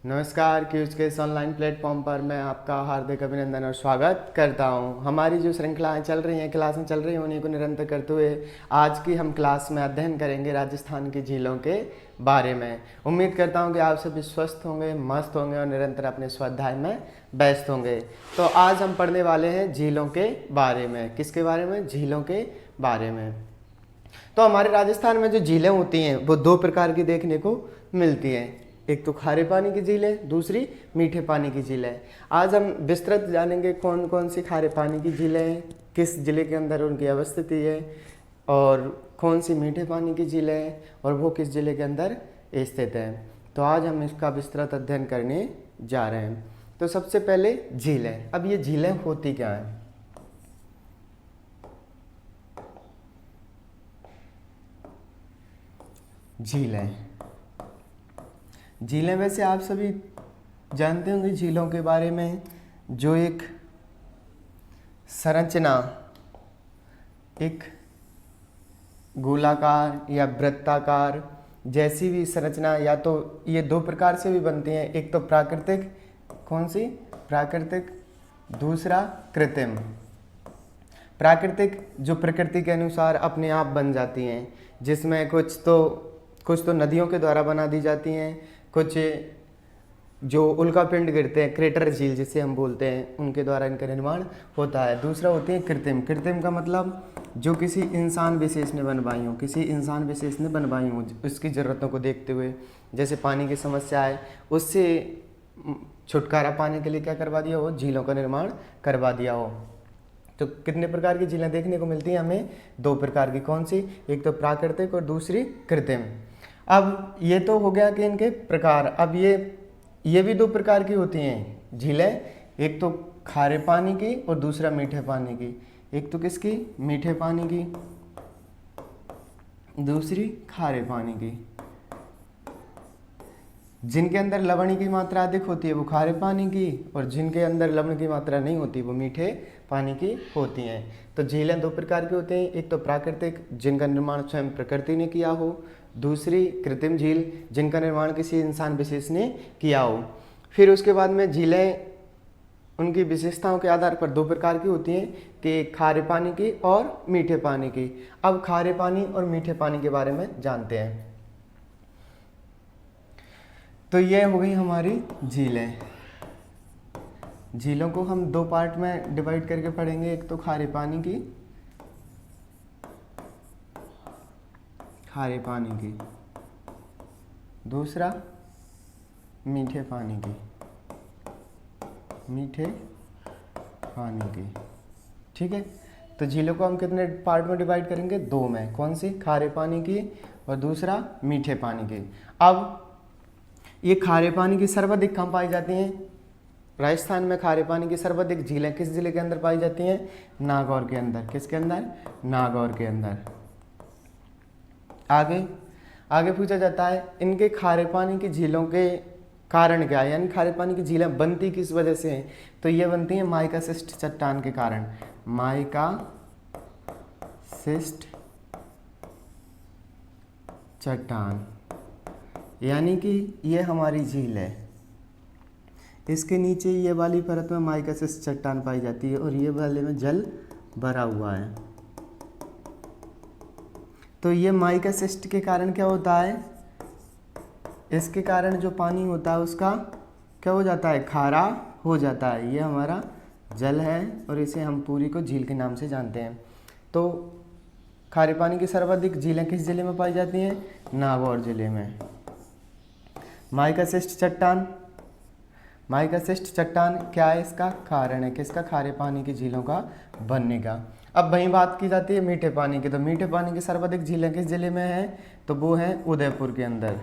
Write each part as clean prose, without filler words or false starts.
नमस्कार, क्यूज के इस ऑनलाइन प्लेटफॉर्म पर मैं आपका हार्दिक अभिनंदन और स्वागत करता हूं। हमारी जो श्रृंखलाएं चल रही हैं, क्लासें चल रही हैं, उन्हीं को निरंतर करते हुए आज की हम क्लास में अध्ययन करेंगे राजस्थान की झीलों के बारे में। उम्मीद करता हूं कि आप सभी स्वस्थ होंगे, मस्त होंगे और निरंतर अपने स्वाध्याय में व्यस्त होंगे। तो आज हम पढ़ने वाले हैं झीलों के बारे में। किसके बारे में? झीलों के बारे में। तो हमारे राजस्थान में जो झीलें होती हैं वो दो प्रकार की देखने को मिलती हैं। एक तो खारे पानी की झीलें, दूसरी मीठे पानी की झीलें। आज हम विस्तृत जानेंगे कौन कौन सी खारे पानी की झीलें हैं, किस जिले के अंदर उनकी अवस्थिति है, और कौन सी मीठे पानी की झीलें हैं और वो किस जिले के अंदर स्थित हैं। तो आज हम इसका विस्तृत अध्ययन करने जा रहे हैं। तो सबसे पहले झीलें। अब ये झीलें होती क्या हैं? झीलें वैसे आप सभी जानते होंगे झीलों के बारे में। जो एक संरचना, एक गोलाकार या वृत्ताकार जैसी भी संरचना, या तो ये दो प्रकार से भी बनती हैं। एक तो प्राकृतिक, कौन सी? प्राकृतिक। दूसरा कृत्रिम। प्राकृतिक जो प्रकृति के अनुसार अपने आप बन जाती हैं, जिसमें कुछ तो नदियों के द्वारा बना दी जाती हैं, कुछ जो उल्कापिंड गिरते हैं, क्रेटर झील जिसे हम बोलते हैं, उनके द्वारा इनका निर्माण होता है। दूसरा होती है कृत्रिम। कृत्रिम का मतलब जो किसी इंसान विशेष ने बनवाई हो, किसी इंसान विशेष ने बनवाई हो उसकी ज़रूरतों को देखते हुए। जैसे पानी की समस्या है, उससे छुटकारा पाने के लिए क्या करवा दिया हो? झीलों का निर्माण करवा दिया हो। तो कितने प्रकार की झीलें देखने को मिलती हैं हमें? दो प्रकार की। कौन सी? एक तो प्राकृतिक और दूसरी कृत्रिम। अब ये तो हो गया कि इनके प्रकार। अब ये भी दो प्रकार की होती हैं झीलें। एक तो खारे पानी की और दूसरा मीठे पानी की। एक तो किसकी? मीठे पानी की, दूसरी खारे पानी की। जिनके अंदर लवण की मात्रा अधिक होती है वो खारे पानी की, और जिनके अंदर लवण की मात्रा नहीं होती वो मीठे पानी की होती हैं। तो झीलें दो प्रकार की होती हैं। एक तो प्राकृतिक, जिनका निर्माण स्वयं प्रकृति ने किया हो। दूसरी कृत्रिम झील, जिनका निर्माण किसी इंसान विशेष ने किया हो। फिर उसके बाद में झीलें उनकी विशेषताओं के आधार पर दो प्रकार की होती हैं, कि खारे पानी की और मीठे पानी की। अब खारे पानी और मीठे पानी के बारे में जानते हैं। तो ये हो गई हमारी झीलें। झीलों को हम दो पार्ट में डिवाइड करके पढ़ेंगे। एक तो खारे पानी की, खारे पानी की। दूसरा मीठे पानी की, मीठे पानी की। ठीक है। तो झीलों को हम कितने पार्ट में डिवाइड करेंगे? दो में। कौन सी? खारे पानी की और दूसरा मीठे पानी की। अब ये खारे पानी की सर्वाधिक कहाँ पाई जाती हैं? राजस्थान में खारे पानी की सर्वाधिक झीलें किस जिले के अंदर पाई जाती हैं? नागौर के अंदर। किसके अंदर? नागौर के अंदर। आगे पूछा जाता है इनके खारे पानी की झीलों के कारण क्या है, यानी खारे पानी की झीलें बनती किस वजह से हैं? तो ये बनती हैं माइका शिस्ट चट्टान के कारण। माइका शिस्ट चट्टान, यानी कि ये हमारी झील है, इसके नीचे ये वाली परत में माइका शिस्ट चट्टान पाई जाती है और ये वाले में जल भरा हुआ है। तो ये माइका शिस्ट के कारण क्या होता है? इसके कारण जो पानी होता है उसका क्या हो जाता है? खारा हो जाता है। ये हमारा जल है और इसे हम पूरी को झील के नाम से जानते हैं। तो खारे पानी की सर्वाधिक झीलें किस जिले में पाई जाती हैं? नागौर जिले में। माइका शिस्ट चट्टान, माइका शिस्ट चट्टान क्या है? इसका कारण है। किसका? खारे पानी की झीलों का बनने का। अब वहीं बात की जाती है मीठे पानी की। तो मीठे पानी की सर्वाधिक झीलें किस जिले में हैं? तो वो हैं उदयपुर के अंदर।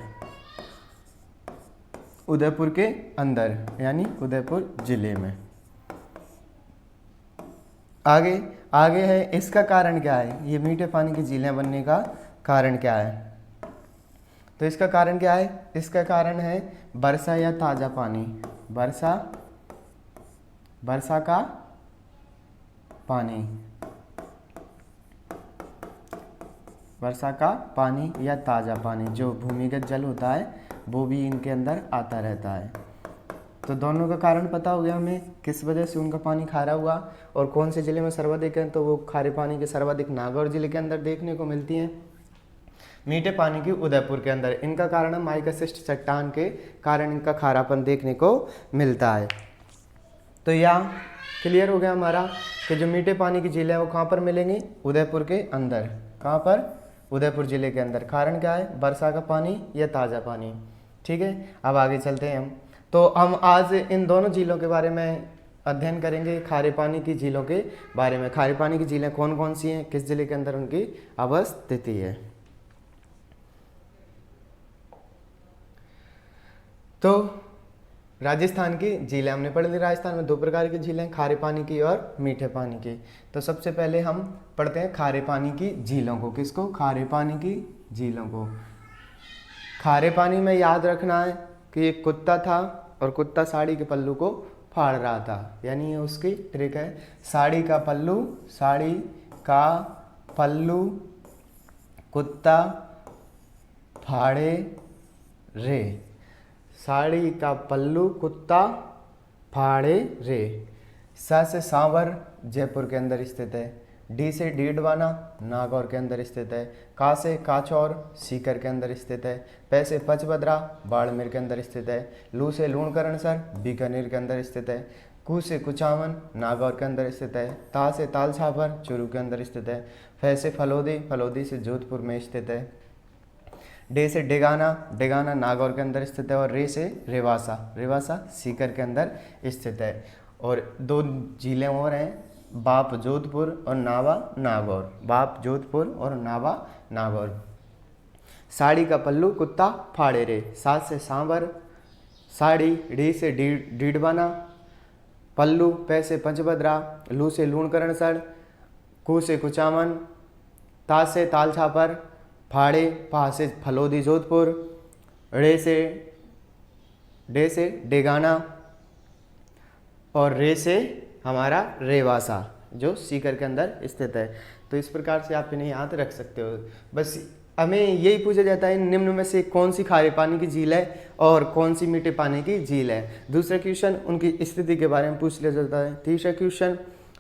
उदयपुर के अंदर, यानी उदयपुर जिले में। आगे है इसका कारण क्या है? ये मीठे पानी की झीलें बनने का कारण क्या है? तो इसका कारण क्या है? इसका कारण है वर्षा या ताज़ा पानी। वर्षा का पानी, वर्षा का पानी या ताज़ा पानी, जो भूमिगत जल होता है वो भी इनके अंदर आता रहता है। तो दोनों का कारण पता हो गया हमें, किस वजह से उनका पानी खारा हुआ और कौन से ज़िले में सर्वाधिक है, तो वो खारे पानी के सर्वाधिक नागौर जिले के अंदर देखने को मिलती हैं। मीठे पानी की उदयपुर के अंदर। इनका कारण है माइका शिष्ट चट्टान के कारण इनका खारापन देखने को मिलता है। तो यहाँ क्लियर हो गया हमारा कि जो मीठे पानी की झीलें हैं वो कहाँ पर मिलेंगी, उदयपुर के अंदर। कहाँ पर, उदयपुर जिले के अंदर। कारण क्या है, वर्षा का पानी या ताज़ा पानी। ठीक है, अब आगे चलते हैं हम। तो हम आज इन दोनों झीलों के बारे में अध्ययन करेंगे, खारे पानी की झीलों के बारे में। खारे पानी की झीलें कौन कौन सी हैं, किस जिले के अंदर उनकी अवस्थिति है। तो राजस्थान की झीलें हमने पढ़ ली। राजस्थान में दो प्रकार की झीलें, खारे पानी की और मीठे पानी की। तो सबसे पहले हम पढ़ते हैं खारे पानी की झीलों को। किसको, खारे पानी की झीलों को। खारे पानी में याद रखना है कि एक कुत्ता था और कुत्ता साड़ी के पल्लू को फाड़ रहा था, यानी ये उसकी ट्रिक है। साड़ी का पल्लू, साड़ी का पल्लू कुत्ता फाड़े रे। साड़ी का पल्लू कुत्ता फाड़े रे। स से सांवर जयपुर के अंदर स्थित है। डी से डीडवाना नागौर के अंदर स्थित है। का से काचौर सीकर के अंदर स्थित है। पै से पचबदरा बाड़मेर के अंदर स्थित है। लू से लूणकरणसर बीकानेर के अंदर स्थित है। कू से कुचामन नागौर के अंदर स्थित है। ता से तालछापर चूरू के अंदर स्थित है। फै से फलोदी, फलोदी से जोधपुर में स्थित है। डे से डेगाना, डेगाना नागौर के अंदर स्थित है। और रे से रेवासा, रेवासा सीकर के अंदर स्थित है। और दो झीलें और हैं, बाप जोधपुर और नावा नागौर। बाप जोधपुर और नावा नागौर। साड़ी का पल्लू कुत्ता फाड़े रे। सात से सांबर साड़ी। डी से डीडवाना पल्लू। पै से पंचभद्रा। लू से लूणकरणसर। कू से कुचामन। ता से तालछापर फाड़े। पा से फलोदी जोधपुर। डे से डेगाना और रे से हमारा रेवासा जो सीकर के अंदर स्थित है। तो इस प्रकार से आप इन्हें याद रख सकते हो। बस हमें यही पूछा जाता है निम्न में से कौन सी खारे पानी की झील है और कौन सी मीठे पानी की झील है। दूसरा क्वेश्चन उनकी स्थिति के बारे में पूछ लिया जाता है। तीसरा क्वेश्चन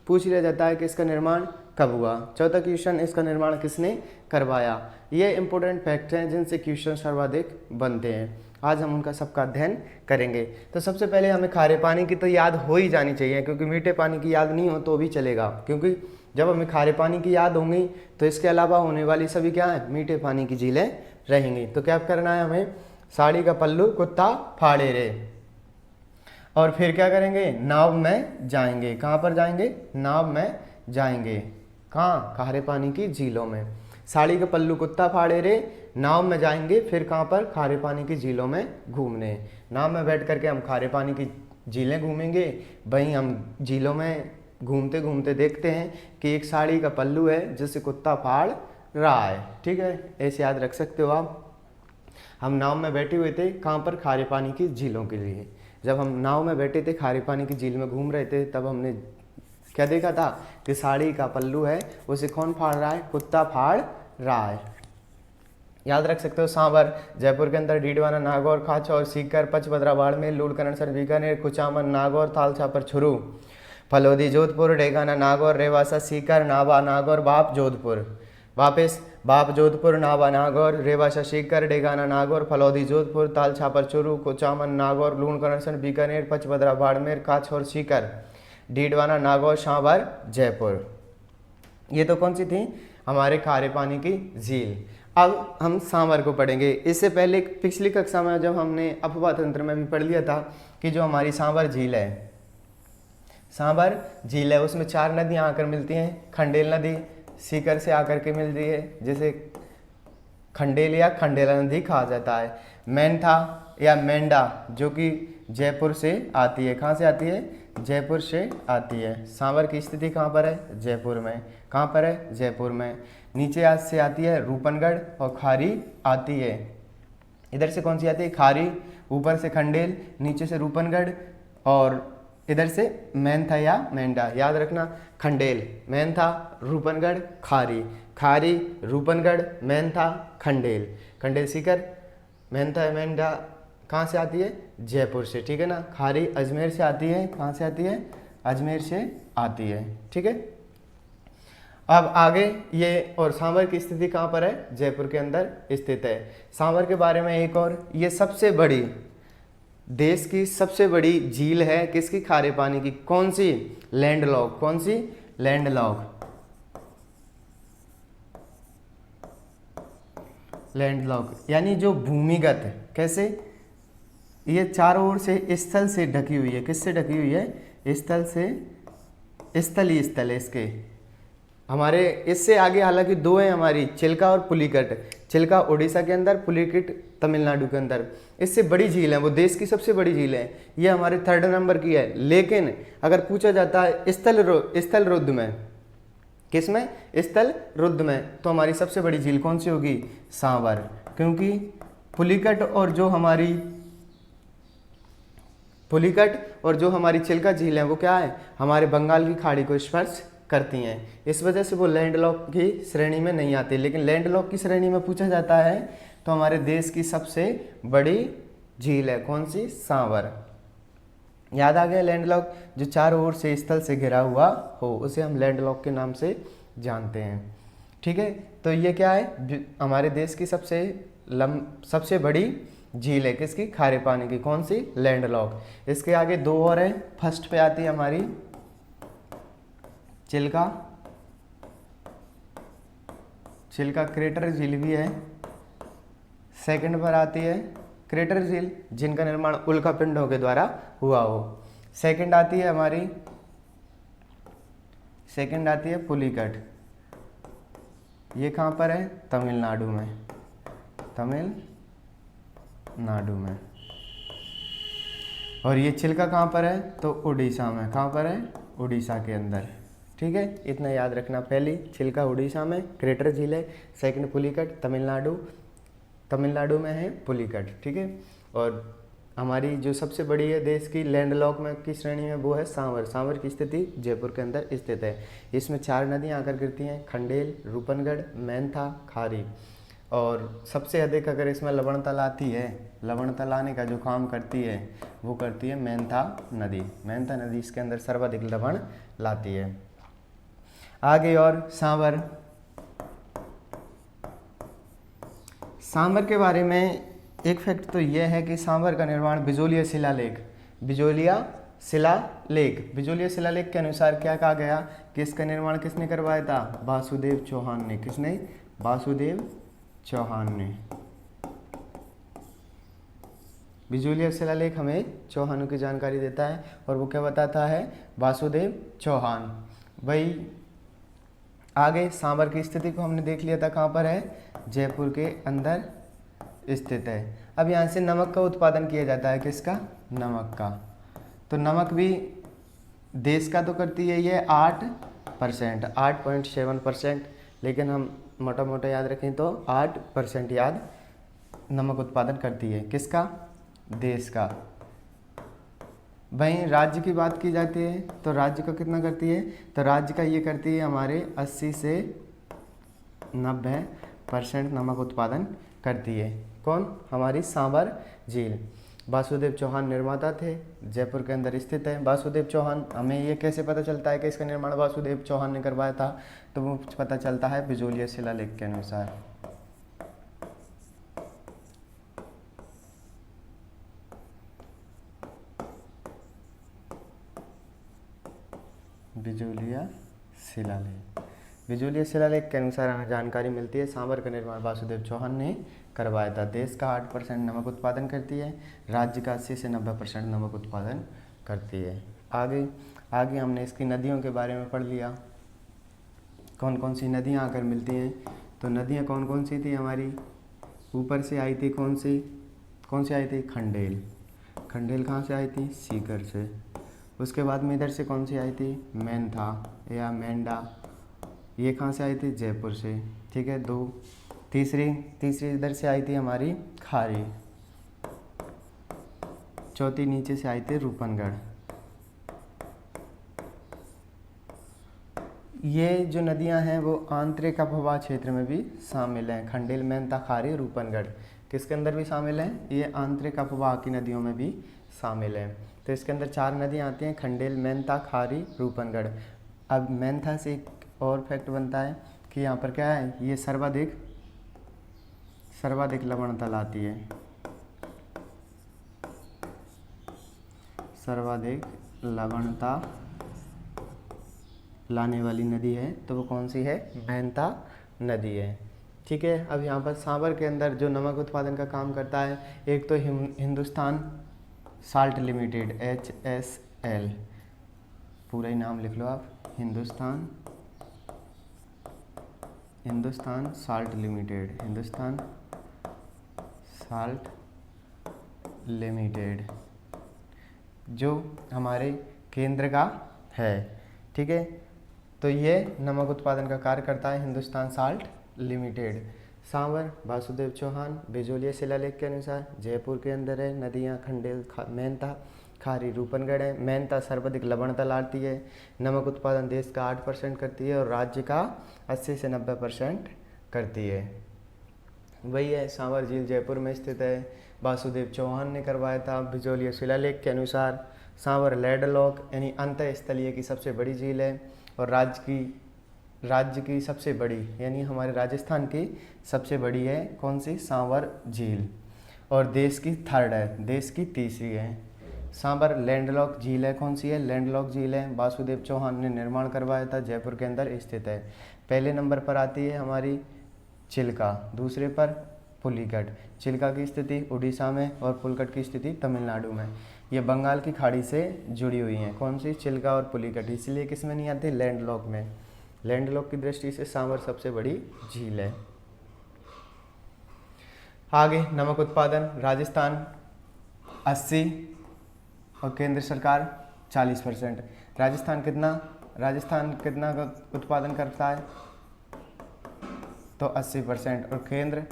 पूछ लिया जाता है कि इसका निर्माण कब हुआ। चौथा क्वेश्चन इसका निर्माण किसने करवाया। ये इंपॉर्टेंट फैक्ट हैं जिनसे क्वेश्चन सर्वाधिक बनते हैं। आज हम उनका सबका अध्ययन करेंगे। तो सबसे पहले हमें खारे पानी की तो याद हो ही जानी चाहिए, क्योंकि मीठे पानी की याद नहीं हो तो भी चलेगा, क्योंकि जब हमें खारे पानी की याद होंगी तो इसके अलावा होने वाली सभी क्या है, मीठे पानी की झीलें रहेंगी। तो क्या करना है हमें, साड़ी का पल्लू कुत्ता फाड़े रे, और फिर क्या करेंगे, नाव में जाएंगे। कहाँ पर जाएंगे, नाव में जाएंगे। कहाँ, खारे पानी की झीलों में। साड़ी का पल्लू कुत्ता फाड़े रे, नाव में जाएंगे। फिर कहाँ पर, खारे पानी की झीलों में घूमने। नाव में बैठ करके हम खारे पानी की झीलें घूमेंगे। वहीं हम झीलों में घूमते घूमते देखते हैं कि एक साड़ी का पल्लू है जिसे कुत्ता फाड़ रहा है। ठीक है, ऐसे याद रख सकते हो आप। हम नाव में बैठे हुए थे, कहाँ पर, खारे पानी की झीलों के लिए। जब हम नाव में बैठे थे, खारे पानी की झील में घूम रहे थे, तब हमने क्या देखा था कि साड़ी का पल्लू है उसे कौन फाड़ रहा है, कुत्ता फाड़ रहा है। याद रख सकते हो। सांबर जयपुर के अंदर, डीडवाना नागौर, खाचौर सीकर, पचभद्रा बाड़मेर, लूणकरणसर बीकानेर, कुचामन नागौर, तालछापर छुरू, फलोदी जोधपुर, डेगाना नागौर, रेवासा सीकर, नावा नागौर, बाप जोधपुर। वापस बाप जोधपुर, नावा नागौर, रेवासा सीकर, डेगाना नागौर, फलोदी जोधपुर, तालछापर चूरू, कुचामन नागौर, लूणकरणसर बीकानेर, पचभद्रा बाड़मेर, काछौर सीकर, डीडवाना नागौर, सांबर जयपुर। ये तो कौन सी थी, हमारे खारे पानी की झील। अब हम सांबर को पढ़ेंगे। इससे पहले पिछली कक्षा में जब हमने अफवाह तंत्र में भी पढ़ लिया था कि जो हमारी सांबर झील है, सांबर झील है, उसमें 4 नदियां आकर मिलती हैं। खंडेल नदी सीकर से आकर के मिलती है, जिसे खंडेल या खंडेला नदी कहा जाता है। मेंथा या मेंढा जो कि जयपुर से आती है। कहाँ से आती है, जयपुर से आती है। सांबर की स्थिति कहाँ पर है, जयपुर में। कहाँ पर है, जयपुर में। नीचे आज से आती है रूपनगढ़, और खारी आती है। इधर से कौन सी आती है, खारी, ऊपर से खंडेल, नीचे से रूपनगढ़, और इधर से मेंथा या मेंढा। याद रखना, खंडेल, मेंथा, रूपनगढ़, खारी, खारी, रूपनगढ़, मेंथा, खंडेल। खंडेल सीकर, मेंथा मेंढा, कहाँ से आती है? जयपुर से, ठीक है ना। खारी अजमेर से आती है, कहाँ से आती है? अजमेर से आती है, ठीक है। अब आगे ये, और सांभर की स्थिति कहाँ पर है? जयपुर के अंदर स्थित है। सांभर के बारे में एक और, ये सबसे बड़ी, देश की सबसे बड़ी झील है किसकी? खारे पानी की। कौन सी? लैंडलॉक। कौन सी? लैंडलॉक। लैंडलॉक यानी जो भूमिगत, कैसे? ये चारों ओर से स्थल से ढकी हुई है। किससे ढकी हुई है? स्थल से, स्थल ही स्थल है इसके। हमारे इससे आगे हालांकि दो है हमारी, चिल्का और पुलिकट। चिल्का उड़ीसा के अंदर, पुलिकट तमिलनाडु के अंदर। इससे बड़ी झील है, वो देश की सबसे बड़ी झील है। ये हमारे 3rd नंबर की है। लेकिन अगर पूछा जाता है स्थल रुद्ध में, किस में? स्थल रुद्ध में, तो हमारी सबसे बड़ी झील कौन सी होगी? सांभर। क्योंकि पुलिकट और जो हमारी चिल्का झील है वो क्या है? हमारे बंगाल की खाड़ी को स्पर्श करती हैं। इस वजह से वो लैंडलॉक की श्रेणी में नहीं आती। लेकिन लैंडलॉक की श्रेणी में पूछा जाता है तो हमारे देश की सबसे बड़ी झील है कौन सी? सांभर। याद आ गया? लैंडलॉक जो चारों ओर से स्थल से घिरा हुआ हो उसे हम लैंडलॉक के नाम से जानते हैं, ठीक है। तो ये क्या है? हमारे देश की सबसे बड़ी झील है किसकी? खारे पानी की। कौन सी? लैंडलॉक। इसके आगे दो और है। फर्स्ट पे आती है हमारी चिल्का क्रेटर झील भी है। सेकंड पर आती है क्रेटर झील जिनका निर्माण उल्कापिंडों के द्वारा हुआ हो। सेकंड आती है पुलिकट। ये कहाँ पर है? तमिलनाडु में। और ये चिल्का कहाँ पर है? तो उड़ीसा में। कहाँ पर है? उड़ीसा के अंदर, ठीक है। इतना याद रखना। पहली चिल्का उड़ीसा में, क्रेटर झील है। सेकंड पुलिकट तमिलनाडु में है पुलिकट, ठीक है। और हमारी जो सबसे बड़ी है देश की लैंडलॉक में की श्रेणी में वो है सांभर। सांभर की स्थिति जयपुर के अंदर स्थित है। इसमें 4 नदियाँ आकर गिरती हैं, खंडेल, रूपनगढ़, मेंथा, खारी। और सबसे अधिक अगर इसमें लवणता आती है, लवणता लाने का जो काम करती है वो करती है मेंथा नदी। मेंथा नदी इसके अंदर सर्वाधिक लवण लाती है। आगे और सांभर के बारे में एक फैक्ट तो यह है कि सांभर का निर्माण बिजोलिया शिलालेख के अनुसार क्या कहा गया कि इसका निर्माण किसने करवाया था? वासुदेव चौहान ने। किसने? वासुदेव चौहान ने। बिजोलिया शिलालेख हमें चौहानों की जानकारी देता है और वो क्या बताता है? वासुदेव चौहान। वही आगे सांभर की स्थिति को हमने देख लिया था, कहाँ पर है? जयपुर के अंदर स्थित है। अब यहाँ से नमक का उत्पादन किया जाता है। किसका? नमक का। तो नमक भी देश का तो करती है ये 8%, 8.7%, लेकिन हम मोटा मोटा याद रखें तो 8% याद नमक उत्पादन करती है। किसका? देश का। वहीं राज्य की बात की जाती है तो राज्य का कितना करती है? तो राज्य का ये करती है हमारे 80 से 90% नमक उत्पादन करती है। कौन? हमारी सांभर झील। वासुदेव चौहान निर्माता थे, जयपुर के अंदर स्थित है। वासुदेव चौहान, हमें ये कैसे पता चलता है कि इसका निर्माण वासुदेव चौहान ने करवाया था? तो वो पता चलता है बिजोलिया शिलालेख के अनुसार। बिजोलिया शिलालेख के अनुसार हमें जानकारी मिलती है सांभर का निर्माण वासुदेव चौहान ने करवाया था। देश का 8% नमक उत्पादन करती है, राज्य का 80 से 90% नमक उत्पादन करती है। आगे हमने इसकी नदियों के बारे में पढ़ लिया, कौन कौन सी नदियाँ आकर मिलती हैं। तो नदियाँ कौन कौन सी थी हमारी? ऊपर से आई थी कौन सी आई थी? खंडेल कहाँ से आई थी? सीकर से। उसके बाद में इधर से कौन सी आई थी? मेंथा या मेंढा। ये कहाँ से आई थी? जयपुर से, ठीक है। 2 तीसरी इधर से आई थी हमारी खारी। चौथी नीचे से आई थी रूपनगढ़। ये जो नदियां हैं वो आंतरिक आबहवा क्षेत्र में भी शामिल हैं। खंडेल, मेंथा, खारी, रूपनगढ़ किसके अंदर भी शामिल है, ये आंतरिक अपवाह की नदियों में भी शामिल है। तो इसके अंदर 4 नदियाँ आती हैं, खंडेल, मेंथा, खारी, रूपनगढ़। अब मेंथा से एक और फैक्ट बनता है कि यहाँ पर क्या है, ये सर्वाधिक लवणता लाती है, सर्वाधिक लवणता लाने वाली नदी है, तो वो कौन सी है, मेंथा नदी है। ठीक है। अब यहाँ पर सांभर के अंदर जो नमक उत्पादन का काम करता है, एक तो हिंदुस्तान साल्ट लिमिटेड, HSL, पूरा ही नाम लिख लो आप, Hindustan salt limited, Hindustan salt limited जो हमारे केंद्र का है। ठीक है। तो ये नमक उत्पादन का कार्य करता है हिंदुस्तान साल्ट लिमिटेड। सांवर वासुदेव चौहान बिजोलिया शिलालेख के अनुसार जयपुर के अंदर है, नदियाँ खंडेल, मेंथा, खारी, रूपनगढ़ है। मेंथा सर्वाधिक लवणता लाती है, नमक उत्पादन देश का 8% करती है और राज्य का 80 से 90% करती है। वही है, सांवर झील जयपुर में स्थित है, वासुदेव चौहान ने करवाया था बिजोलिया शिलालेख के अनुसार। सांवर लैंडलॉक यानी अंतःस्थलीय की सबसे बड़ी झील है और राज्य की सबसे बड़ी यानी हमारे राजस्थान की सबसे बड़ी है कौन सी, सांवर झील, और देश की थर्ड है, देश की तीसरी है। सांवर लैंडलॉक झील है, कौन सी है, लैंडलॉक झील है, वासुदेव चौहान ने निर्माण करवाया था, जयपुर के अंदर स्थित है। पहले नंबर पर आती है हमारी चिल्का, दूसरे पर पुलिकट। चिल्का की स्थिति उड़ीसा में और पुलिकट की स्थिति तमिलनाडु में। ये बंगाल की खाड़ी से जुड़ी हुई हैं, कौन सी, चिल्का और पुलिकट, इसलिए किस में नहीं आती, लैंडलॉक में। लैंडलॉक की दृष्टि से सांवर सबसे बड़ी झील है। आगे नमक उत्पादन, राजस्थान 80 और केंद्र सरकार 40%। राजस्थान कितना का उत्पादन करता है, तो 80% और केंद्र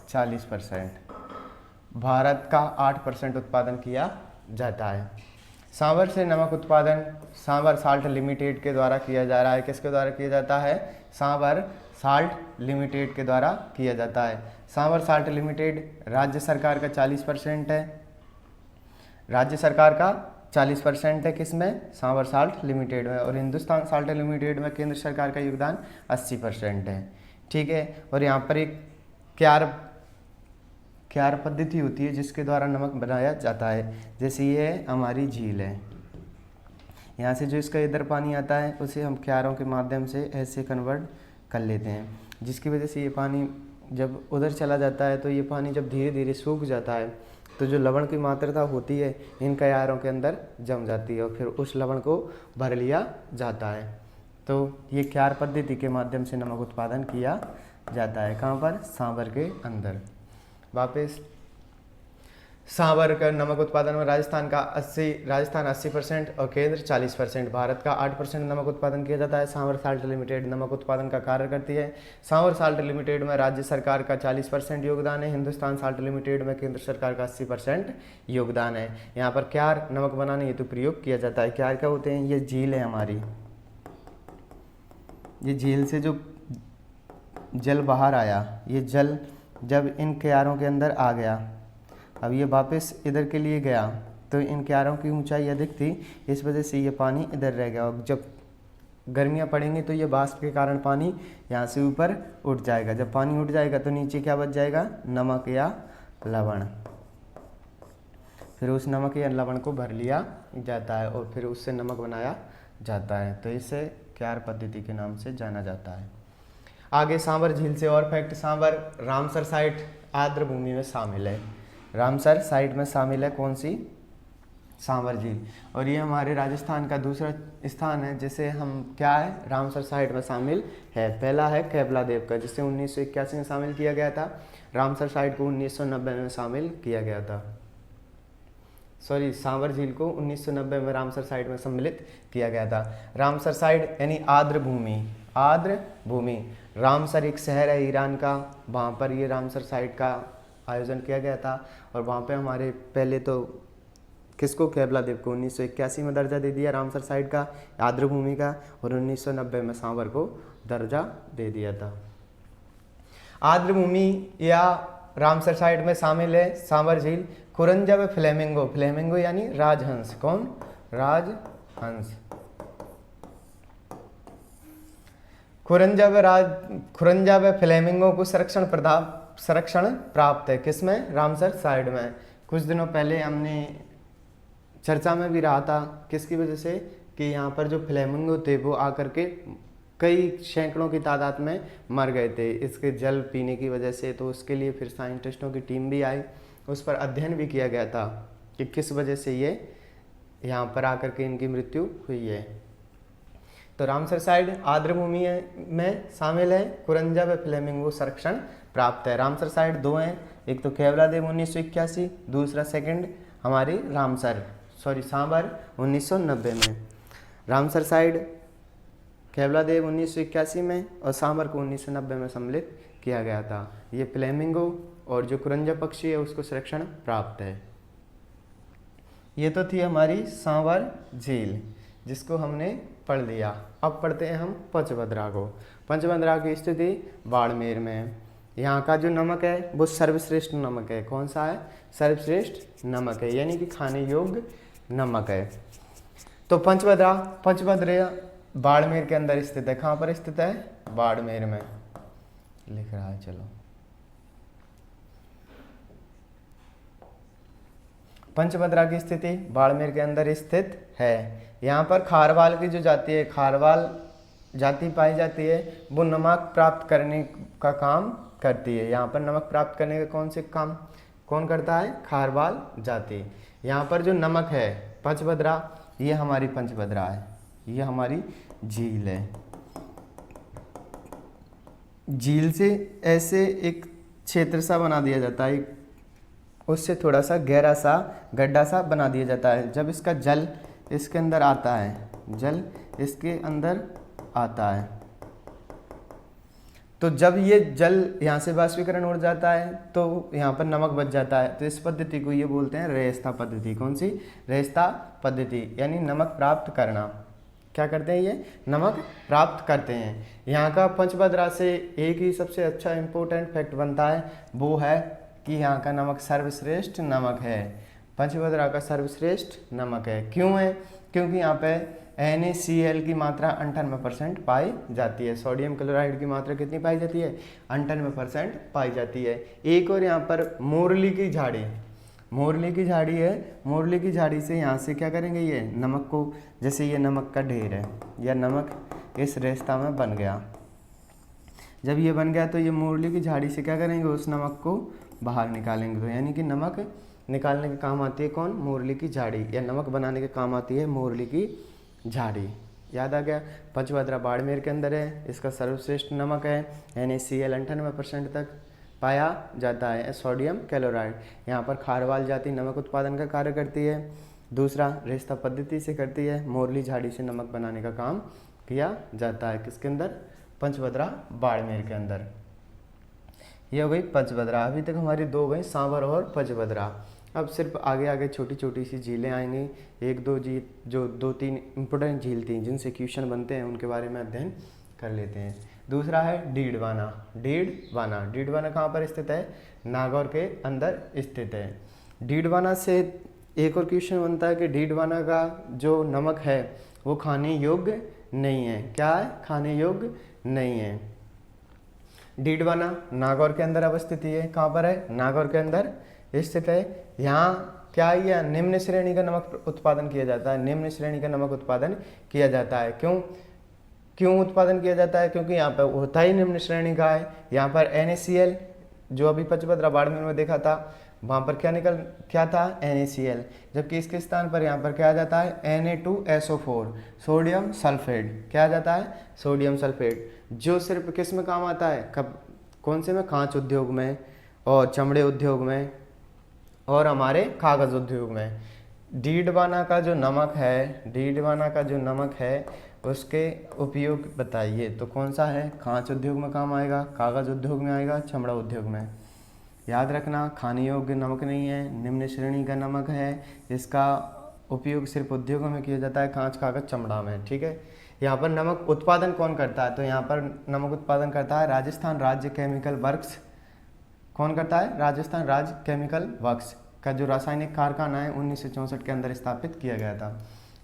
40%। भारत का 8% उत्पादन किया जाता है। सांवर से नमक उत्पादन सांवर साल्ट लिमिटेड के द्वारा किया जा रहा है। किसके द्वारा किया जाता है, सांवर साल्ट लिमिटेड के द्वारा किया जाता है। सांवर साल्ट लिमिटेड राज्य सरकार का 40% है, राज्य सरकार का 40% है किसमें, सांवर साल्ट लिमिटेड में, और हिंदुस्तान साल्ट लिमिटेड में केंद्र सरकार का योगदान 80% है। ठीक है। और यहाँ पर एक क्यार पद्धति होती है जिसके द्वारा नमक बनाया जाता है। जैसे ये हमारी झील है, यहाँ से जो इसका इधर पानी आता है उसे हम क्यारों के माध्यम से ऐसे कन्वर्ट कर लेते हैं, जिसकी वजह से ये पानी जब उधर चला जाता है तो ये पानी जब धीरे धीरे सूख जाता है तो जो लवण की मात्रा होती है इन क्यारों के अंदर जम जाती है और फिर उस लवण को भर लिया जाता है। तो ये क्यार पद्धति के माध्यम से नमक उत्पादन किया जाता है। कहाँ पर, सांवर के अंदर। वापस सांवर का नमक उत्पादन में राजस्थान 80% और केंद्र 40%। भारत का 8% नमक उत्पादन किया जाता है। सांवर साल्ट लिमिटेड नमक उत्पादन का कार्य करती है। सांवर साल्ट लिमिटेड में राज्य सरकार का 40% योगदान है। हिंदुस्तान साल्ट लिमिटेड में केंद्र सरकार का 80% योगदान है। यहाँ पर क्यार नमक बनाने हेतु प्रयोग किया जाता है। क्यार क्या होते हैं, ये झील है हमारी, ये झील से जो जल बाहर आया, ये जल जब इन क्यारों के अंदर आ गया, अब ये वापस इधर के लिए गया तो इन क्यारों की ऊंचाई अधिक थी, इस वजह से ये पानी इधर रह गया। और जब गर्मियाँ पड़ेंगी तो ये वाष्प के कारण पानी यहाँ से ऊपर उठ जाएगा। जब पानी उठ जाएगा तो नीचे क्या बच जाएगा, नमक या लवण। फिर उस नमक या लवण को भर लिया जाता है और फिर उससे नमक बनाया जाता है। तो इसे क्यार पद्धति के नाम से जाना जाता है। आगे सांवर झील से और फैक्ट, सांवर रामसर साइट आर्द्र भूमि में शामिल है। रामसर साइट में शामिल है कौन सी, सांवर झील, और ये हमारे राजस्थान का दूसरा स्थान है जिसे हम क्या है, रामसर साइट में शामिल है। पहला है कैबला देव का जिसे 1981 में शामिल किया गया था। रामसर साइट को 1990 में शामिल किया गया था। सांवर झील को 1990 में रामसर साइट में सम्मिलित किया गया था। रामसर साइट यानी आर्द्र भूमि। रामसर एक शहर है ईरान का, वहाँ पर ये रामसर साइट का आयोजन किया गया था और वहाँ पे हमारे पहले तो किसको, कैबला देव को 1981 में दर्जा दे दिया रामसर साइट का आर्द्र भूमि का, और 1990 में सांवर को दर्जा दे दिया था। आर्द्र भूमि या रामसर साइड में शामिल है सांबर झील। खुरंजा व फ्लेमिंगो, फ्लेमिंगो यानी राजहंस, कौन? राजहंस। खुरंजा व फ्लेमिंगो को संरक्षण प्राप्त है, किसमें? रामसर साइड में। कुछ दिनों पहले हमने चर्चा में भी रहा था, किसकी वजह से? कि यहाँ पर जो फ्लेमिंगो थे वो आकर के कई सैकड़ों की तादाद में मर गए थे इसके जल पीने की वजह से। तो उसके लिए फिर साइंटिस्टों की टीम भी आई, उस पर अध्ययन भी किया गया था कि किस वजह से ये यहाँ पर आकर के इनकी मृत्यु हुई है। तो रामसर साइड आर्द्र भूमि में शामिल है, खुरंजा व फ्लेमिंगो संरक्षण प्राप्त है। रामसर साइड दो हैं, एक तो केवलादेव 1981, दूसरा सेकंड हमारी सांबर 1990 में। रामसर साइड केवलादेव 1981 में और सांबर को 1990 में सम्मिलित किया गया था। ये फ्लेमिंगो और जो खुरंजा पक्षी है उसको संरक्षण प्राप्त है। ये तो थी हमारी सांबर झील जिसको हमने पढ़ लिया। अब पढ़ते हैं हम पंचभद्रा को। पंचभद्रा की स्थिति बाड़मेर में है। यहाँ का जो नमक है वो सर्वश्रेष्ठ नमक है। कौन सा है? सर्वश्रेष्ठ नमक है, यानी कि खाने योग्य नमक है। तो पंचभद्रा बाड़मेर के अंदर स्थित है। कहाँ पर स्थित है? बाड़मेर में लिख रहा है, चलो। पंचभद्रा की स्थिति बाड़मेर के अंदर स्थित है। यहाँ पर खारवाल की जो जाति है, खारवाल जाति पाई जाती है, वो नमक प्राप्त करने का काम करती है। यहाँ पर नमक प्राप्त करने का कौन करता है? खारवाल जाति। यहाँ पर जो नमक है पंचभद्रा, ये हमारी पंचभद्रा है, ये हमारी झील है। झील से ऐसे एक क्षेत्र सा बना दिया जाता है, उससे थोड़ा सा गहरा सा गड्ढा सा बना दिया जाता है। जब इसका जल इसके अंदर आता है, जल इसके अंदर आता है, तो जब ये जल यहाँ से बाष्पीकरण हो जाता है तो यहाँ पर नमक बच जाता है। तो इस पद्धति को ये बोलते हैं रेस्ता पद्धति। कौन सी? रेस्ता पद्धति, यानी नमक प्राप्त करना। क्या करते हैं? ये नमक प्राप्त करते हैं। यहाँ का पंचभद्रा से एक ही सबसे अच्छा इम्पोर्टेंट फैक्ट बनता है, वो है कि यहाँ का नमक सर्वश्रेष्ठ नमक है। पंचभद्रा का सर्वश्रेष्ठ नमक है। क्यों है? क्योंकि यहाँ पे NaCl की मात्रा 98% पाई जाती है। सोडियम क्लोराइड की मात्रा कितनी पाई जाती है? 98% पाई जाती है। एक और यहाँ पर मोरली की झाड़ी है, मोरली की झाड़ी से यहाँ से क्या करेंगे? ये नमक को, जैसे ये नमक का ढेर है या नमक इस रेस्ता में बन गया, जब ये बन गया तो ये मोरली की झाड़ी से क्या करेंगे? उस नमक को बाहर निकालेंगे। तो यानी कि नमक निकालने के काम आती है कौन? मोरली की झाड़ी, या नमक बनाने के काम आती है मोरली की झाड़ी। याद आ गया? पंचभद्रा बाड़मेर के अंदर है, इसका सर्वश्रेष्ठ नमक है। NaCl 98% तक पाया जाता है। सोडियम क्लोराइड, यहाँ पर खारवाल जाति नमक उत्पादन का कार्य करती है। दूसरा, रेस्ता पद्धति से करती है। मोरली झाड़ी से नमक बनाने का काम किया जाता है। किसके अंदर? पंचभद्रा बाड़मेर के अंदर। ये हो गई पंचभद्रा। अभी तक हमारी दो हो गई, सांबर और पंचभद्रा। अब सिर्फ आगे आगे छोटी छोटी सी झीलें आएंगी, एक दो झील, जो दो तीन इंपॉर्टेंट झील थी जिनसे क्वेश्चन बनते हैं, उनके बारे में अध्ययन कर लेते हैं। दूसरा है डीडवाना। डीडवाना कहाँ पर स्थित है? नागौर के अंदर स्थित है। डीडवाना से एक और क्वेश्चन बनता है कि डीडवाना का जो नमक है वो खाने योग्य नहीं है। क्या है? खाने योग्य नहीं है। डीडवाना नागौर के अंदर अवस्थित है। कहाँ पर है? नागौर के अंदर स्थित है। यहाँ क्या है? यह निम्न श्रेणी का नमक उत्पादन किया जाता है। निम्न श्रेणी का नमक उत्पादन किया जाता है। क्यों उत्पादन किया जाता है? क्योंकि यहाँ पर होता ही निम्न श्रेणी का है। यहाँ पर NaCl, जो अभी पंचभद्रा बाड़मेर में देखा था, वहाँ पर क्या था? NaCl। जबकि इसके स्थान पर यहाँ पर क्या आ जाता है? Na2SO4, sodium sulphate. क्या आ जाता है? सोडियम सल्फेट, जो सिर्फ किस में काम आता है? कौन से में? कांच उद्योग में और चमड़े उद्योग में और हमारे कागज़ उद्योग में। डीडवाना का जो नमक है उसके उपयोग बताइए। तो कौन सा है? कांच उद्योग में काम आएगा, कागज़ उद्योग में आएगा, चमड़ा उद्योग में। याद रखना, खाने योग्य नमक नहीं है, निम्न श्रेणी का नमक है। इसका उपयोग सिर्फ उद्योगों में किया जाता है, कांच, कागज़, चमड़ा में। ठीक है। यहाँ पर नमक उत्पादन कौन करता है? तो यहाँ पर नमक उत्पादन करता है राजस्थान राज्य केमिकल वर्क्स। कौन करता है? राजस्थान राज्य केमिकल वर्क्स का जो रासायनिक कारखाना है 1964 के अंदर स्थापित किया गया था।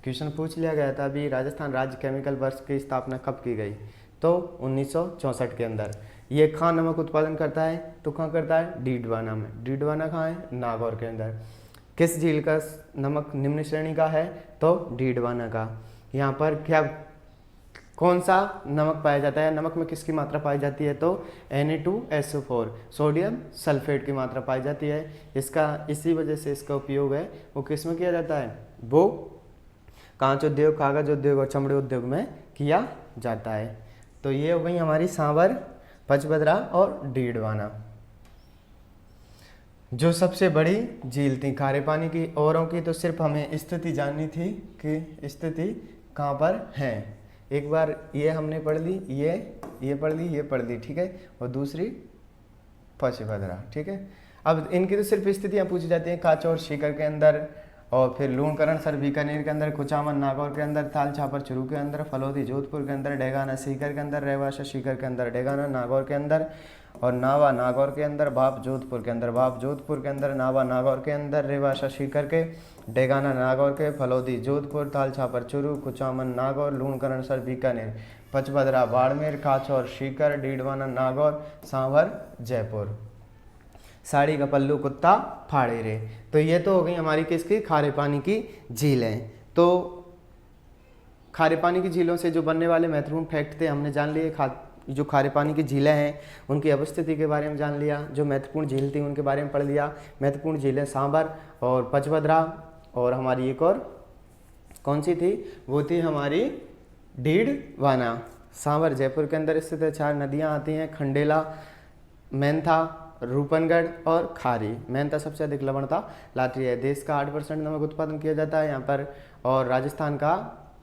क्वेश्चन पूछ लिया गया था अभी राजस्थान राज्य केमिकल वर्क्स की स्थापना कब की गई? तो 1964 के अंदर। ये कहाँ नमक उत्पादन करता है? तो कहाँ करता है? डीडवाना में। डीडवाना कहाँ है? नागौर के अंदर। किस झील का नमक निम्न श्रेणी का है? तो डीडवाना का। यहाँ पर क्या कौन सा नमक पाया जाता है? नमक में किसकी मात्रा पाई जाती है? तो Na2SO4 सोडियम सल्फेट की मात्रा पाई जाती है। इसका इसी वजह से इसका उपयोग है वो किस में किया जाता है? वो कांच उद्योग, कागज उद्योग और चमड़े उद्योग में किया जाता है। तो ये हो गई हमारी सांभर, पचबदरा और डीडवाना। जो सबसे बड़ी झील थी खारे पानी की, औरों की तो सिर्फ हमें स्थिति जाननी थी कि स्थिति कहाँ पर है। एक बार ये हमने पढ़ ली, ये पढ़ ली, ये पढ़ ली, ठीक है। और दूसरी पचबदरा, ठीक है। अब इनकी तो सिर्फ स्थितियाँ पूछी जाती हैं, कांच और सीकर के अंदर, और फिर लूणकरण सर बीकानेर के अंदर, कुचामन नागौर के अंदर, ताल छापर चुरू के अंदर, फलोदी जोधपुर के अंदर, डेगाना सीकर के अंदर, रेवाशा सीकर के अंदर, डेगाना नागौर के अंदर, और नावा नागौर के अंदर, भाप जोधपुर के अंदर, भाप जोधपुर के अंदर, नावा नागौर के अंदर, रेवाशा सीकर के, डेगाना नागौर के, फलोदी जोधपुर, ताल छापर चुरू, कुचामन नागौर, लूणकरण सर बीकानेर, पचबदरा बाड़मेर, काछौर सीकर, डीडवाना नागौर, सांभर जयपुर। साड़ी का पल्लू कुत्ता फाड़े रे। तो ये तो हो गई हमारी किसकी? खारे पानी की झीलें। तो खारे पानी की झीलों से जो बनने वाले महत्वपूर्ण फैक्ट थे हमने जान लिए। जो खारे पानी की झीलें हैं उनकी अवस्थिति के बारे में जान लिया, जो महत्वपूर्ण झील थी उनके बारे में पढ़ लिया। महत्वपूर्ण झीलें सांभर और पचबदरा, और हमारी एक और कौन सी थी? वो थी हमारी डीडवाना। सांभर जयपुर के अंदर स्थित है। 4 नदियाँ आती हैं, खंडेला, मेंथा, रूपनगढ़ और खारी। मेंथा सबसे अधिक लवणता लाती है। देश का 8% नमक उत्पादन किया जाता है यहाँ पर, और राजस्थान का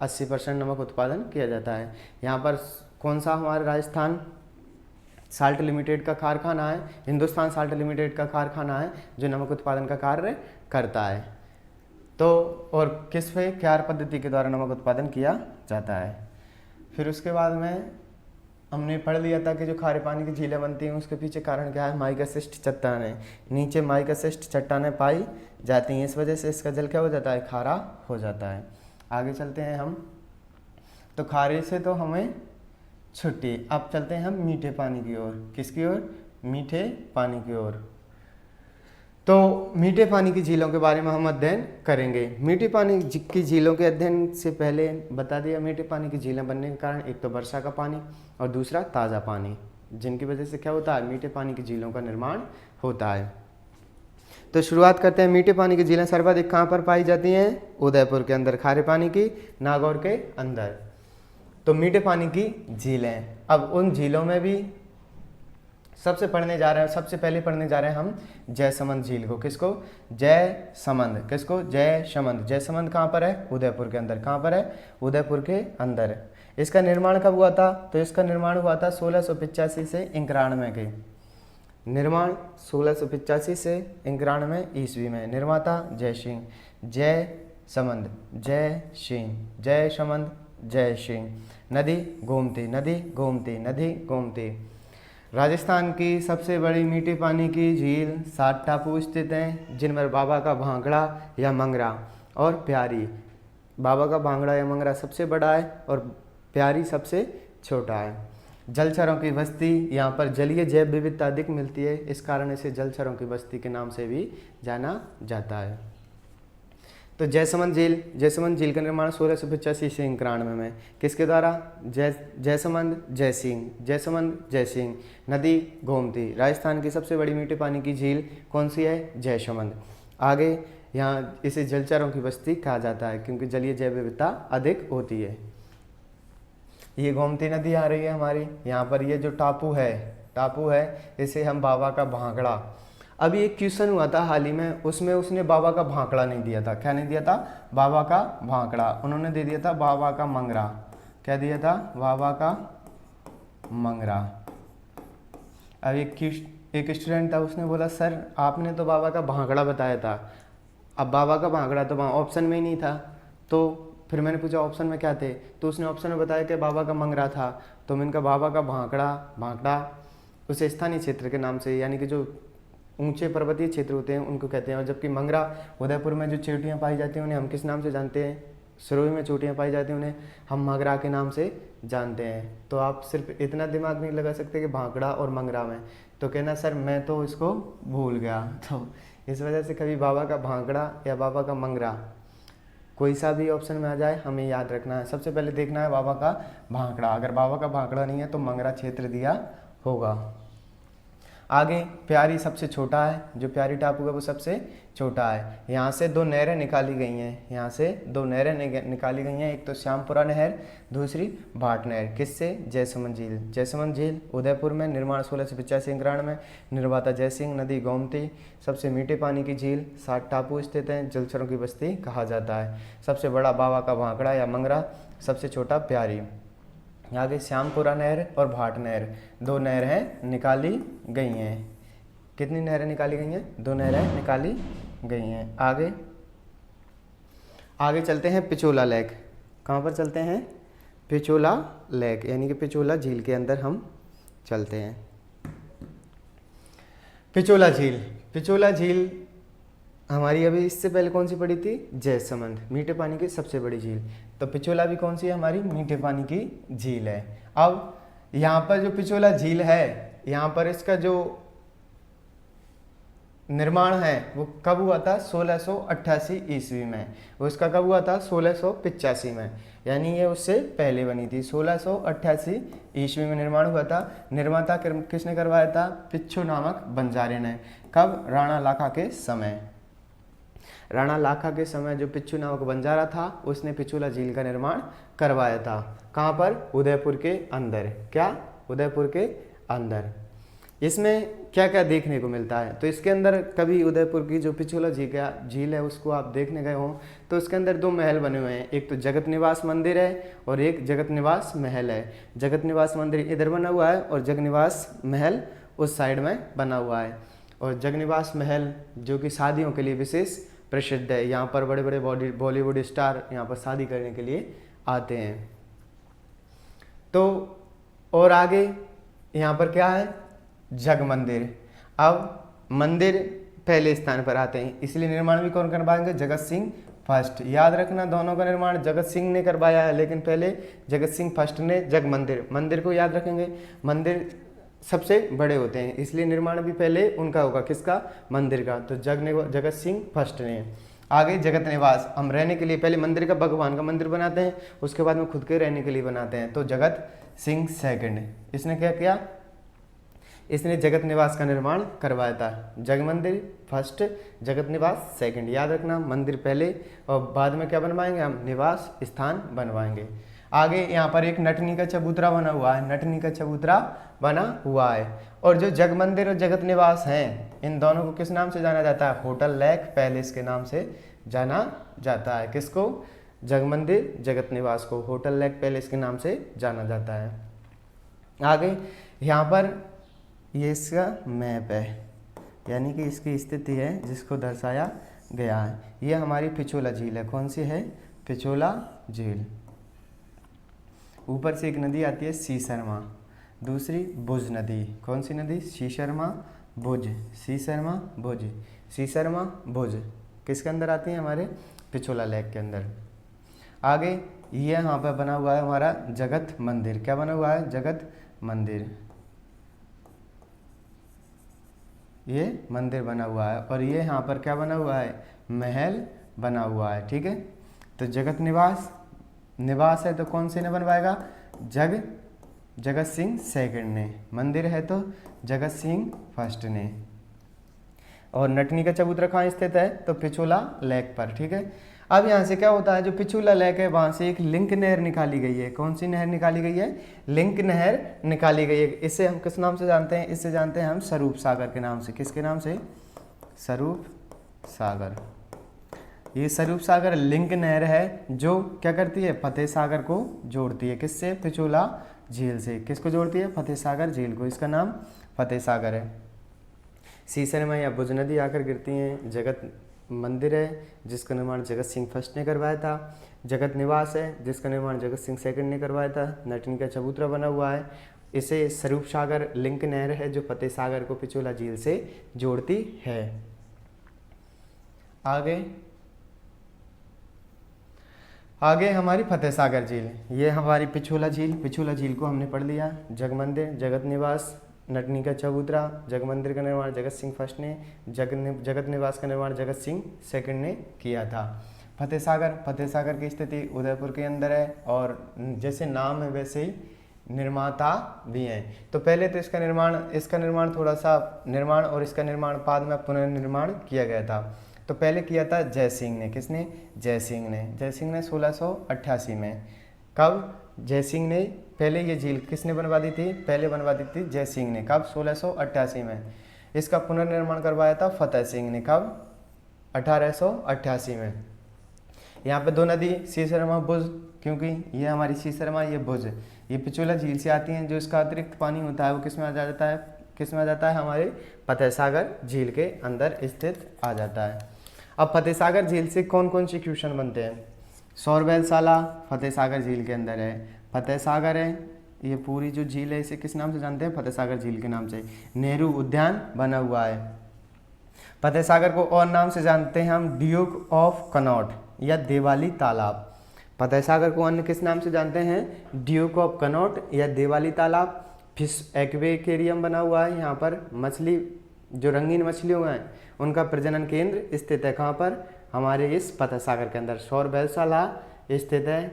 80% नमक उत्पादन किया जाता है। यहाँ पर कौन सा हमारा राजस्थान साल्ट लिमिटेड का कारखाना है? हिंदुस्तान साल्ट लिमिटेड का कारखाना है जो नमक उत्पादन का कार्य करता है। तो और किस पे? क्यार पद्धति के द्वारा नमक उत्पादन किया जाता है। फिर उसके बाद में हमने पढ़ लिया था कि जो खारे पानी की झीलें बनती हैं उसके पीछे कारण क्या है? माइकासिस्ट चट्टानें। नीचे माइकासिस्ट चट्टानें पाई जाती हैं, इस वजह से इसका जल क्या हो जाता है? खारा हो जाता है। आगे चलते हैं हम। तो खारे से तो हमें छुट्टी। अब चलते हैं हम मीठे पानी की ओर। किसकी ओर? मीठे पानी की ओर। तो मीठे पानी की झीलों के बारे में हम अध्ययन करेंगे। मीठे पानी की झीलों के अध्ययन से पहले बता दिया मीठे पानी की झीलें बनने के कारण एक तो वर्षा का पानी और दूसरा ताज़ा पानी, जिनकी वजह से क्या होता है? मीठे पानी की झीलों का निर्माण होता है। तो शुरुआत करते हैं। मीठे पानी की झीलें सर्वाधिक कहाँ पर पाई जाती हैं? उदयपुर के अंदर खारे पानी की, नागौर के अंदर। तो मीठे पानी की झीलें, अब उन झीलों में भी सबसे पढ़ने जा रहे हैं, सबसे पहले पढ़ने जा रहे हैं हम जयसमंद झील को। किसको? जयसमंद। किसको? जयसमंद। जयसमंद कहाँ पर है? उदयपुर के अंदर। कहाँ पर है? उदयपुर के अंदर। इसका निर्माण कब हुआ था? तो इसका निर्माण हुआ था 1685 से 91 के। निर्माण 1685 से 91 ईस्वी में। निर्माता जय सिंह। जयसमंद, जय सिंह, जयसमंद, जय सिंह। नदी गोमती, नदी गोमती, नदी गोमती। राजस्थान की सबसे बड़ी मीठे पानी की झील 7 टापू स्थित हैं, जिनमें बाबा का भांगड़ा या मंगरा और प्यारी। बाबा का भांगड़ा या मंगरा सबसे बड़ा है और प्यारी सबसे छोटा है। जलचरों की बस्ती, यहाँ पर जलीय जैव विविधता अधिक मिलती है, इस कारण इसे जलचरों की बस्ती के नाम से भी जाना जाता है। तो जयसमंद झील का निर्माण 1685 से 91 में। किसके द्वारा? जयसमंद जय सिंह। जयसमंद जय सिंह। नदी गोमती। राजस्थान की सबसे बड़ी मीठे पानी की झील कौन सी है? जयसमंद। आगे यहाँ इसे जलचरों की बस्ती कहा जाता है क्योंकि जलीय जैव विविधता अधिक होती है। ये गोमती नदी आ रही है हमारी, यहाँ पर ये जो टापू है इसे हम बाबा का भांगड़ा। अभी एक क्वेश्चन हुआ था हाल ही में, उसमें उसने बाबा का भांकड़ा नहीं दिया था। क्या नहीं दिया था? बाबा का भांकड़ा। उन्होंने दे दिया था बाबा का मंगरा। क्या दिया था? बाबा का मंगरा। अब एक स्टूडेंट था, उसने बोला सर आपने तो बाबा का भांकड़ा बताया था। अब बाबा का भांकड़ा तो वहाँ ऑप्शन में ही नहीं था, तो फिर मैंने पूछा ऑप्शन में क्या थे, तो उसने ऑप्शन में बताया कि बाबा का मंगरा था। तो मैंने कहा बाबा का भांकड़ा उस स्थानीय क्षेत्र के नाम से, यानी कि जो ऊंचे पर्वतीय क्षेत्र होते हैं उनको कहते हैं। और जबकि मंगरा उदयपुर में जो चोटियाँ पाई जाती हैं उन्हें हम किस नाम से जानते हैं? सिरोही में चोटियाँ पाई जाती हैं उन्हें हम मंगरा के नाम से जानते हैं। तो आप सिर्फ इतना दिमाग नहीं लगा सकते कि भांकड़ा और मंगरा में, तो कहना सर मैं तो इसको भूल गया। तो इस वजह से कभी बाबा का भांकड़ा या बाबा का मंगरा कोई सा भी ऑप्शन में आ जाए हमें याद रखना है। सबसे पहले देखना है बाबा का भांकड़ा, अगर बाबा का भांकड़ा नहीं है तो मंगरा क्षेत्र दिया होगा। आगे प्यारी सबसे छोटा है, जो प्यारी टापू है वो सबसे छोटा है। यहाँ से 2 नहरें निकाली गई हैं, यहाँ से 2 नहरें निकाली गई हैं, एक तो श्यामपुरा नहर, दूसरी भाट नहर। किससे? जयसमंद झील। जयसमंद झील उदयपुर में, निर्माण 1685 में, निर्माता जयसिंह, नदी गोमती, सबसे मीठे पानी की झील, 60 टापू स्थित हैं, जलचरों की बस्ती कहा जाता है। सबसे बड़ा बाबा का भांकड़ा या मंगरा, सबसे छोटा प्यारी। आगे श्यामपुरा नहर और भाट नहर, 2 नहरें निकाली गई हैं। कितनी नहरें निकाली गई हैं? 2 नहरें निकाली गई हैं। आगे चलते हैं पिछोला लेक। कहाँ पर चलते हैं? पिछोला लेक, यानी कि पिछोला झील के अंदर हम चलते हैं। पिछोला झील, पिछोला झील हमारी अभी इससे पहले कौन सी पड़ी थी? जयसमंद, मीठे पानी की सबसे बड़ी झील। तो पिछोला भी कौन सी है? हमारी मीठे पानी की झील है। अब यहाँ पर जो पिछोला झील है, यहाँ पर इसका जो निर्माण है वो कब हुआ था? 1688 ईस्वी में। वो इसका कब हुआ था? 1685 में, यानी ये उससे पहले बनी थी। 1688 ईस्वी में निर्माण हुआ था। निर्माता किसने करवाया था? पिच्छू नामक बंजारे ने। कब? राणा लाखा के समय। राणा लाखा के समय जो पिच्छू नामक बंजारा था उसने पिछोला झील का निर्माण करवाया था। कहाँ पर? उदयपुर के अंदर। क्या? उदयपुर के अंदर। इसमें क्या क्या देखने को मिलता है? तो इसके अंदर कभी उदयपुर की जो पिछोला झील है उसको आप देखने गए हों तो उसके अंदर 2 महल बने हुए हैं, एक तो जगत निवास मंदिर है और एक जगत निवास महल है। जगत निवास मंदिर इधर बना हुआ है और जग निवास महल उस साइड में बना हुआ है। और जग निवास महल जो कि शादियों के लिए विशेष प्रसिद्ध है, यहाँ पर बड़े बड़े बॉलीवुड स्टार यहाँ पर शादी करने के लिए आते हैं। तो और आगे यहाँ पर क्या है? जग मंदिर। अब मंदिर पहले स्थान पर आते हैं, इसलिए निर्माण भी कौन करवाएंगे? जगत सिंह फर्स्ट। याद रखना दोनों का निर्माण जगत सिंह ने करवाया है, लेकिन पहले जगत सिंह फर्स्ट ने जग मंदिर को याद रखेंगे। मंदिर सबसे बड़े होते हैं इसलिए निर्माण भी पहले उनका होगा। किसका? मंदिर का। तो जगत सिंह फर्स्ट ने। आगे जगत निवास, हम रहने के लिए पहले मंदिर का, भगवान का मंदिर बनाते हैं, उसके बाद में खुद के रहने के लिए बनाते हैं। तो जगत सिंह सेकंड, इसने क्या किया? इसने जगत निवास का निर्माण करवाया था। जग मंदिर फर्स्ट, जगत निवास सेकंड। याद रखना मंदिर पहले और बाद में क्या बनवाएंगे? हम निवास स्थान बनवाएंगे। आगे यहाँ पर एक नटनी का चबूतरा बना हुआ है, नटनी का चबूतरा बना हुआ है। और जो जग मंदिर और जगत निवास हैं इन दोनों को किस नाम से जाना जाता है? होटल लेक पैलेस के नाम से जाना जाता है। किसको? जग मंदिर जगत निवास को होटल लेक पैलेस के नाम से जाना जाता है। आगे यहाँ पर ये इसका मैप है, यानी कि इसकी स्थिति है जिसको दर्शाया गया है। ये हमारी पिछोला झील है। कौन सी है? पिछोला झील। ऊपर से एक नदी आती है सीसरमा, दूसरी भुज नदी। कौन सी नदी? सीसरमा भुज। सीसरमा भुज, सीसरमा भुज किसके अंदर आती है? हमारे पिछोला लेक के अंदर। आगे ये यहाँ पर बना हुआ है हमारा जगत मंदिर। क्या बना हुआ है? जगत मंदिर। ये मंदिर बना हुआ है और ये यहाँ पर क्या बना हुआ है? महल बना हुआ है। ठीक है, तो जगत निवास है तो कौन से ने बनवाएगा? जगत सिंह सेकंड ने। मंदिर है तो जगत सिंह फर्स्ट ने। और नटनी का चबूतरा कहाँ स्थित है? तो पिछोला लेक पर। ठीक है, अब यहाँ से क्या होता है? जो पिछोला लेक है वहाँ से एक लिंक नहर निकाली गई है। कौन सी नहर निकाली गई है? लिंक नहर निकाली गई है। इससे हम किस नाम से जानते हैं? इससे जानते हैं हम स्वरूप सागर के नाम से। किसके नाम से? स्वरूप सागर। ये स्वरूप सागर लिंक नहर है जो क्या करती है? फतेह सागर को जोड़ती है। किससे? पिछोला झील से। किसको जोड़ती है? फतेह सागर झील को। इसका नाम फतेह सागर है। सीसरमा या भुज नदी आकर गिरती हैं। जगत मंदिर है जिसका निर्माण जगत सिंह फर्स्ट ने करवाया था। जगत निवास है जिसका निर्माण जगत सिंह सेकंड ने करवाया था। नटनी का चबूतरा बना हुआ है इसे स्वरूप सागर लिंक नहर है जो फतेह सागर को पिछोला झील से जोड़ती है। आगे हमारी फतेह सागर झील, ये हमारी पिछोला झील को हमने पढ़ लिया। जगमंदिर, जगत निवास, नटनी का चबूतरा, जगमंदिर का निर्माण जगत सिंह फर्स्ट ने, जगत निवास का निर्माण जगत सिंह सेकंड ने किया था। फतेह सागर की स्थिति उदयपुर के अंदर है और जैसे नाम है वैसे ही निर्माता भी हैं। तो पहले तो इसका निर्माण थोड़ा सा निर्माण और इसका निर्माण बाद में पुनर्निर्माण किया गया था। तो पहले किया था जयसिंह ने। किसने? जयसिंह ने 1688 में। कब? जयसिंह ने पहले ये झील किसने बनवा दी थी? पहले बनवा दी थी जयसिंह ने। कब? 1688 में। इसका पुनर्निर्माण करवाया था फतेह सिंह ने। कब? 1888 में। यहाँ पे दो नदी सीसरमा बुज, क्योंकि ये हमारी सीसरमा, ये बुज, ये पिछोला झील से आती हैं। जो इसका अतिरिक्त पानी होता है वो किस में आ जाता है? हमारे फतेह सागर झील के अंदर स्थित आ जाता है। अब फतेह सागर झील से कौन कौन से क्वेश्चन बनते हैं? सौर बैलशाला फतेह सागर झील के अंदर है। फतेह सागर है, ये पूरी जो झील है इसे किस नाम से जानते हैं? फतेह सागर झील के नाम से। नेहरू उद्यान बना हुआ है। फतेह सागर को और नाम से जानते हैं हम ड्यूक ऑफ कनॉट या देवाली तालाब। फतेह सागर को अन्य किस नाम से जानते हैं? ड्यूक ऑफ कनॉट या देवाली तालाब। फिश एक्वेरियम बना हुआ है। यहाँ पर मछली, जो रंगीन मछलियों हैं उनका प्रजनन केंद्र स्थित है। कहाँ पर? हमारे इस फतेह सागर के अंदर। सौर बैलशाला स्थित है,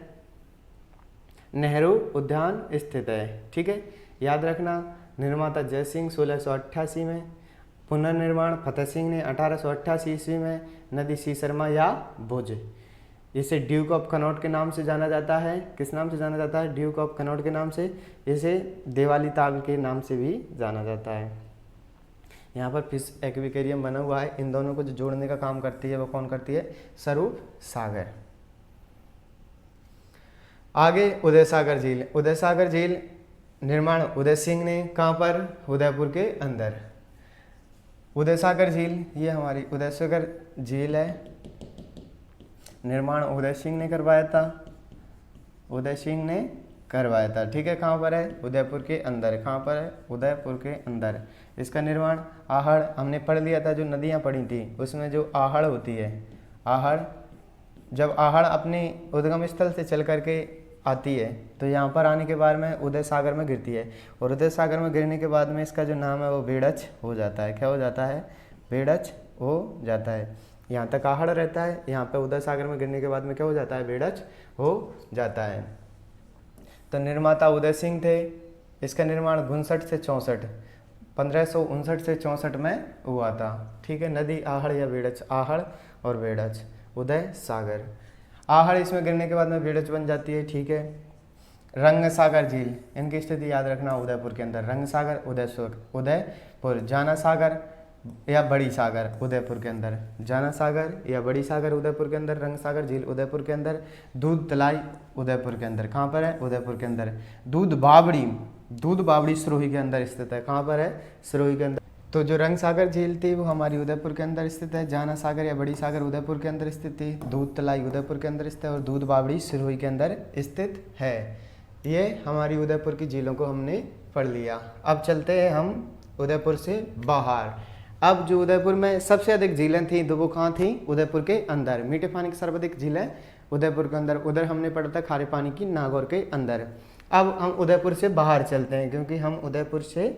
नेहरू उद्यान स्थित है। ठीक है, याद रखना। निर्माता जयसिंह 1688 में, पुनर्निर्माण फतेह सिंह ने 1888 ईस्वी में। नदी सीसरमा या भुज, इसे ड्यूक ऑफ कनॉट के नाम से जाना जाता है। किस नाम से जाना जाता है? ड्यूक ऑफ कनॉट के नाम से। इसे देवाली ताल के नाम से भी जाना जाता है। यहाँ पर फिश एक्वेरियम बना हुआ है। इन दोनों को जो जोड़ने का काम करती है वो कौन करती है? स्वरूप सागर। आगे उदय सागर झील निर्माण उदय सिंह ने। कहाँ पर? उदयपुर के अंदर। उदय सागर झील, ये हमारी उदय सागर झील है। निर्माण उदय सिंह ने करवाया था। ठीक है, कहाँ पर है? उदयपुर के अंदर। कहाँ पर है? उदयपुर के अंदर। इसका निर्माण आहड़, हमने पढ़ लिया था, जो नदियाँ पड़ी थी उसमें जो आहड़ होती है, आहड़, जब आहड़ अपने उद्गम स्थल से चल करके आती है तो यहाँ पर आने के बाद में उदय सागर में गिरती है। और उदय सागर में गिरने के बाद में इसका जो नाम है वो बेड़च हो जाता है। क्या हो जाता है? बेड़च हो जाता है। यहाँ तक आहड़ रहता है, यहाँ पे उदय सागर में गिरने के बाद में क्या हो जाता है? बेड़च हो जाता है। तो निर्माता उदय सिंह थे। इसका निर्माण 59 से 64, 1559 से 64 में हुआ था। ठीक है, नदी आहड़ या बेड़च, आहड़ और बेड़च, उदय सागर। आहड़ इसमें गिरने के बाद में बेड़च बन जाती है। ठीक है, रंग सागर झील, इनकी स्थिति याद रखना उदयपुर के अंदर। रंग सागर उदयपुर, जाना सागर या बड़ी सागर उदयपुर के अंदर, जाना सागर या बड़ी सागर उदयपुर के अंदर, रंग सागर झील उदयपुर के अंदर। दूध तलाई उदयपुर के अंदर। कहाँ पर है? उदयपुर के अंदर। दूध बावड़ी सिरोही के अंदर स्थित है। कहाँ पर है? सिरोही के अंदर। तो जो रंग सागर झील थी वो हमारी उदयपुर के अंदर स्थित है। जाना सागर या बड़ी सागर उदयपुर के अंदर स्थित थी। दूध तलाई उदयपुर के अंदर स्थित है और दूध बावड़ी सिरोही के अंदर स्थित है। ये हमारी उदयपुर की झीलों को हमने पढ़ लिया। अब चलते हैं हम उदयपुर से बाहर। अब जो उदयपुर में सबसे अधिक झीलें थी तो वो कहाँ थी? उदयपुर के अंदर। मीठे पानी की सर्वाधिक झीलें उदयपुर के अंदर। उधर हमने पढ़ा था खारे पानी की नागौर के अंदर। अब हम उदयपुर से बाहर चलते हैं, क्योंकि हम उदयपुर से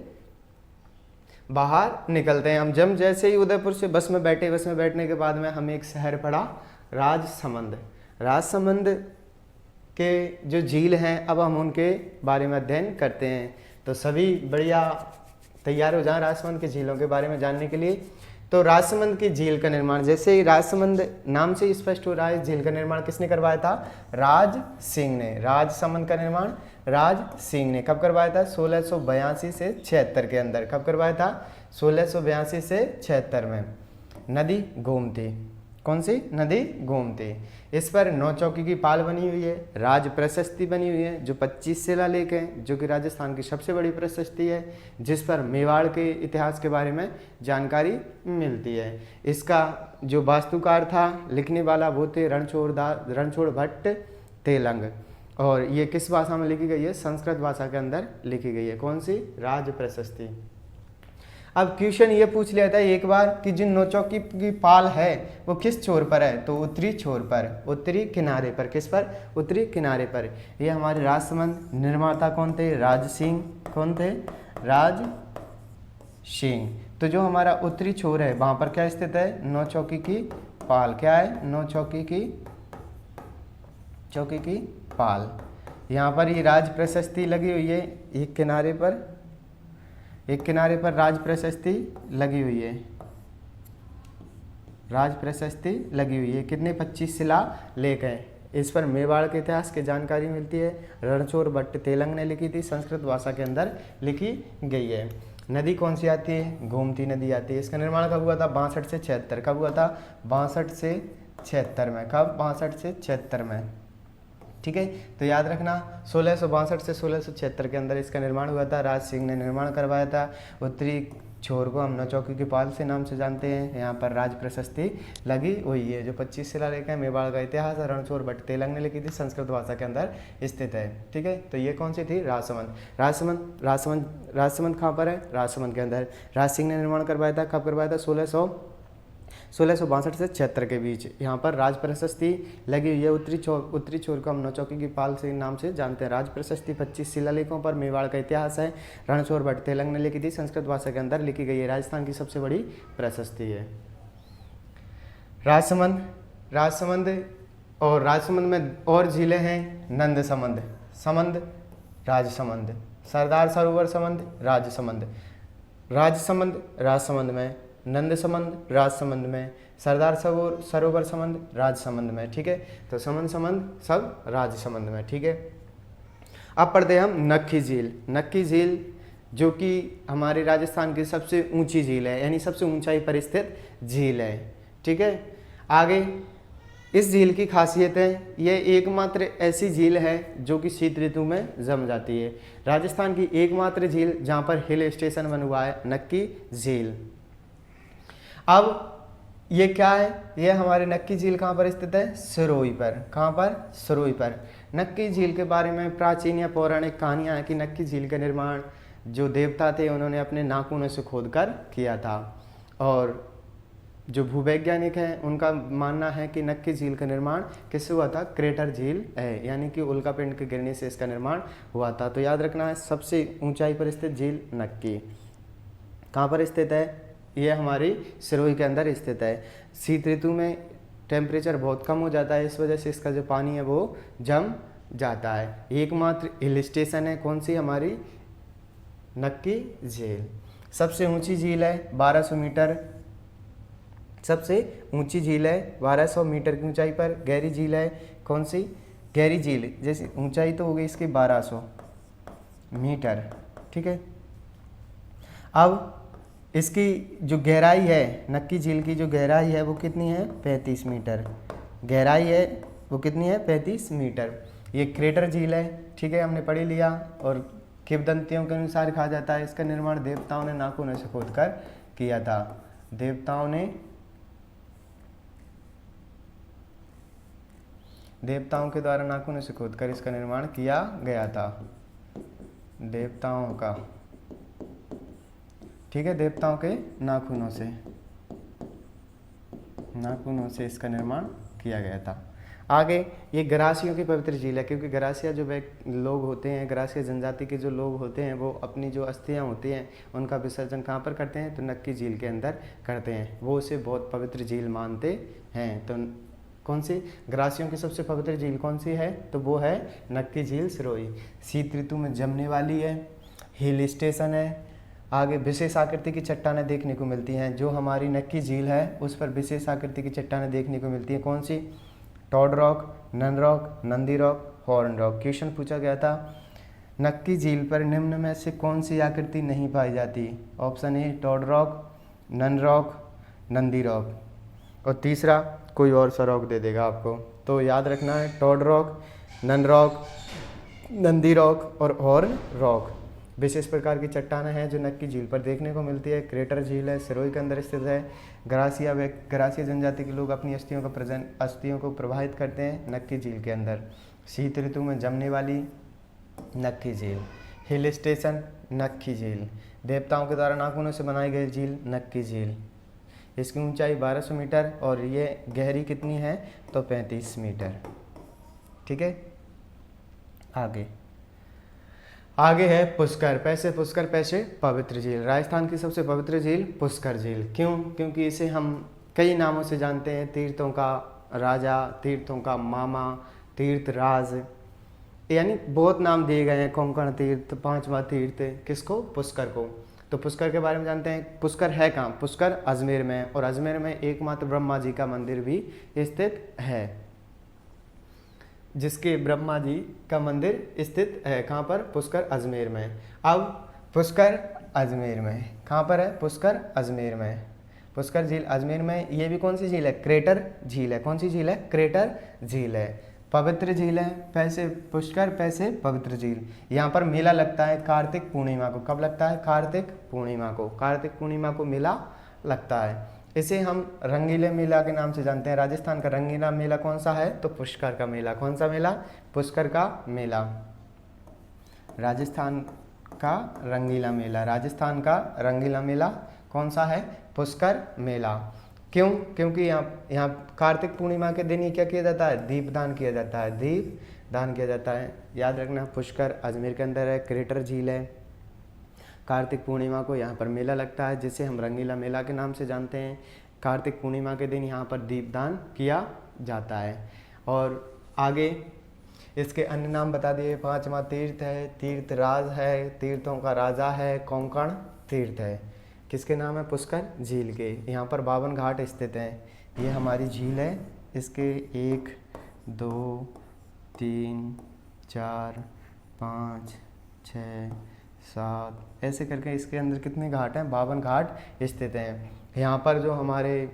बाहर निकलते हैं। हम जैसे ही उदयपुर से बस में बैठने के बाद में हमें एक शहर पड़ा, राजसमंद के जो झील हैं अब हम उनके बारे में अध्ययन करते हैं। तो सभी बढ़िया तैयार हो जाएं राजसमंद की झीलों के बारे में जानने के लिए। तो राजसमंद की झील का निर्माण, जैसे ही राजसमंद नाम से स्पष्ट हो रहा है, झील का निर्माण किसने करवाया था? राज सिंह ने। राजसमंद का निर्माण राज सिंह ने कब करवाया था? 1682 से 76 के अंदर। कब करवाया था? 1682 से 76 में। नदी गोमती, कौन सी? नदी गोमती। इस पर 9 चौकी की पाल बनी हुई है। राज प्रशस्ति बनी हुई है जो 25 शिलालेख है, जो कि राजस्थान की सबसे बड़ी प्रशस्ति है, जिस पर मेवाड़ के इतिहास के बारे में जानकारी मिलती है। इसका जो वास्तुकार था, लिखने वाला, वो थे रणछोड़ भट्ट तेलंग। और ये किस भाषा में लिखी गई है? संस्कृत भाषा के अंदर लिखी गई है। कौन सी? राज प्रशस्ति। अब क्वेश्चन ये पूछ लिया था एक बार कि जो नौचौकी की पाल है वो किस छोर पर है? तो उत्तरी छोर पर, उत्तरी किनारे पर। किस पर? उत्तरी किनारे पर। ये हमारे राजसमंद निर्माता कौन थे? राज सिंह। कौन थे? राज सिंह। तो जो हमारा उत्तरी छोर है वहाँ पर क्या स्थित है? नौचौकी की पाल। क्या है? नौचौकी की चौकी की पाल। यहाँ पर ये राज प्रशस्ति लगी हुई है, एक किनारे पर राज प्रशस्ति लगी हुई है। राज प्रशस्ति लगी हुई है। कितने? 25 शिला लेख हैं। इस पर मेवाड़ के इतिहास की जानकारी मिलती है। रणछोड़ भट्ट तेलंग ने लिखी थी, संस्कृत भाषा के अंदर लिखी गई है। नदी कौन सी आती है? गोमती नदी आती है। इसका निर्माण कब हुआ था? 62 से 76। कब हुआ था? 62 से 76 में। कब? 62 से 76 में। ठीक है, तो याद रखना 1662 से 1676 के अंदर इसका निर्माण हुआ था। राज सिंह ने निर्माण करवाया था। उत्तरी छोर को हम नौचौकी की पाल से नाम से जानते हैं। यहाँ पर राज प्रशस्ति लगी हुई है। जो 25 शिलालेख है मेवाड़ का इतिहास रणछोड़ भट्ट तेलंग ने लिखी थी, संस्कृत भाषा के अंदर स्थित है। ठीक है, तो ये कौन सी थी? राजसमंद। राजसमंद कहाँ पर है? राजसमंद के अंदर। राज सिंह ने निर्माण करवाया था। कब करवाया था? 1662 से 76 के बीच। यहाँ पर राज प्रशस्ति लगी हुई है। उत्तरी छोर को हम नौचौकी की पाल से नाम से जानते हैं। राज प्रशस्ति 25 शिलालेखों पर मेवाड़ का इतिहास है। रणछोड़ भट्ट तेलंग ने लिखी थी, संस्कृत भाषा के अंदर लिखी गई है। राजस्थान की सबसे बड़ी प्रशस्ति है। राजसमंद और राजसमंद में और झीलें हैं। नंद समंद, राजसमंद, सरदार सरोवर समंद, राजसमंद में, नंद समंद राजसमंद में, सरदार सरोवर समंद राजसमंद में। ठीक है, तो समंद सब राजसमंद में। ठीक है, अब पढ़ते हैं हम नक्की झील। नक्की झील जो कि हमारे राजस्थान की सबसे ऊंची झील है, यानी सबसे ऊंचाई पर स्थित झील है। ठीक है, आगे इस झील की खासियत है, यह एकमात्र ऐसी झील है जो कि शीत ऋतु में जम जाती है। राजस्थान की एकमात्र झील जहाँ पर हिल स्टेशन बना हुआ है, नक्की झील। अब ये क्या है? ये हमारे नक्की झील कहाँ पर स्थित है? सिरोही पर। कहाँ पर? सिरोही पर। नक्की झील के बारे में प्राचीन या पौराणिक कहानियाँ हैं कि नक्की झील का निर्माण जो देवता थे उन्होंने अपने नाखूनों से खोदकर किया था। और जो भूवैज्ञानिक हैं उनका मानना है कि नक्की झील का निर्माण किससे हुआ था? क्रेटर झील है, यानी कि उल्कापिंड के गिरने से इसका निर्माण हुआ था। तो याद रखना है सबसे ऊंचाई पर स्थित झील नक्की। कहाँ पर स्थित है? ये हमारी सिरोही के अंदर स्थित है। शीत ऋतु में टेम्परेचर बहुत कम हो जाता है, इस वजह से इसका जो पानी है वो जम जाता है। एकमात्र हिल स्टेशन है कौन सी? हमारी नक्की झील। सबसे ऊंची झील है 1200 मीटर। सबसे ऊंची झील है 1200 मीटर की ऊंचाई पर। गहरी झील है कौन सी? गहरी झील जैसे ऊंचाई तो हो गई इसकी 1200 मीटर। ठीक है, अब इसकी जो गहराई है, नक्की झील की जो गहराई है वो कितनी है? 35 मीटर। गहराई है वो कितनी है? 35 मीटर। ये क्रेटर झील है। ठीक है, हमने पढ़ लिया। और किंवदंतियों के अनुसार कहा जाता है इसका निर्माण देवताओं ने नाखूनों से खोदकर किया था। देवताओं के द्वारा नाखूनों से खोदकर इसका निर्माण किया गया था। देवताओं का, ठीक है, देवताओं के नाखूनों से इसका निर्माण किया गया था। आगे ये गरासियों की पवित्र झील है, क्योंकि गरासिया जो लोग होते हैं, गरासिया जनजाति के जो लोग होते हैं वो अपनी जो अस्थियां होती हैं उनका विसर्जन कहाँ पर करते हैं? तो नक्की झील के अंदर करते हैं। वो उसे बहुत पवित्र झील मानते हैं। तो कौन सी? गरासियों की सबसे पवित्र झील कौन सी है? तो वो है नक्की झील सिरोही। शीत ऋतु में जमने वाली है, हिल स्टेशन है। आगे विशेष आकृति की चट्टानें देखने को मिलती हैं। जो हमारी नक्की झील है उस पर विशेष आकृति की चट्टानें देखने को मिलती हैं। कौन सी? Toad rock, nun rock, Nandi rock, horn rock. Question पूछा गया था नक्की झील पर निम्न में से कौन सी आकृति नहीं पाई जाती? Option A toad rock, nun rock, Nandi rock, और तीसरा कोई और सा रॉक दे देगा आपको। तो याद रखना है toad rock, nun rock, Nandi rock और हॉर्न रॉक। विशेष प्रकार की चट्टानें हैं जो नक्की झील पर देखने को मिलती है। क्रेटर झील है, सिरोही के अंदर स्थित है। गरासिया जनजाति के लोग अपनी अस्थियों को प्रवाहित करते हैं नक्की झील के अंदर। शीत ऋतु में जमने वाली नक्की झील। हिल स्टेशन नक्की झील। देवताओं के द्वारा नाखूनों से बनाई गई झील नक्की झील। इसकी ऊंचाई 1200 मीटर और ये गहरी कितनी है तो 35 मीटर। ठीक है, आगे है पुष्कर। पैसे पवित्र झील। राजस्थान की सबसे पवित्र झील पुष्कर झील। क्यों? क्योंकि इसे हम कई नामों से जानते हैं। तीर्थों का राजा, तीर्थों का मामा, तीर्थराज, यानी बहुत नाम दिए गए हैं। कोंकण तीर्थ, पांचवा तीर्थ, किसको? पुष्कर को। तो पुष्कर के बारे में जानते हैं। पुष्कर है कहाँ? पुष्कर अजमेर में है और अजमेर में एकमात्र ब्रह्मा जी का मंदिर भी स्थित है, जिसके ब्रह्मा जी का मंदिर स्थित है कहाँ पर? पुष्कर अजमेर में। अब पुष्कर अजमेर में कहाँ पर है? पुष्कर अजमेर में। पुष्कर झील अजमेर में। ये भी कौन सी झील है? क्रेटर झील है। कौन सी झील है? क्रेटर झील है। पवित्र झील है। पैसे पुष्कर, पैसे पवित्र झील। यहाँ पर मेला लगता है कार्तिक पूर्णिमा को। कब लगता है? कार्तिक पूर्णिमा को। कार्तिक पूर्णिमा को मेला लगता है। इसे हम रंगीले मेला के नाम से जानते हैं। राजस्थान का रंगीला मेला कौन सा है? तो पुष्कर का मेला। कौन सा मेला? पुष्कर का मेला। राजस्थान का रंगीला मेला। राजस्थान का रंगीला मेला कौन सा है? पुष्कर मेला। क्यों? क्योंकि यहाँ कार्तिक पूर्णिमा के दिन ही क्या किया जाता है? दीपदान किया जाता है। दीपदान किया जाता है। याद रखना, पुष्कर अजमेर के अंदर है, क्रेटर झील है। कार्तिक पूर्णिमा को यहाँ पर मेला लगता है, जिसे हम रंगीला मेला के नाम से जानते हैं। कार्तिक पूर्णिमा के दिन यहाँ पर दीपदान किया जाता है। और आगे इसके अन्य नाम बता दिए। पांचवा तीर्थ है, तीर्थराज है, तीर्थों का राजा है, कोंकण तीर्थ है। किसके नाम है? पुष्कर झील के। यहाँ पर 52 घाट स्थित हैं। ये हमारी झील है। इसके 1 2 3 4 5 6 7 ऐसे करके इसके अंदर कितने घाट हैं? 52 घाट स्थित हैं। यहाँ पर जो हमारे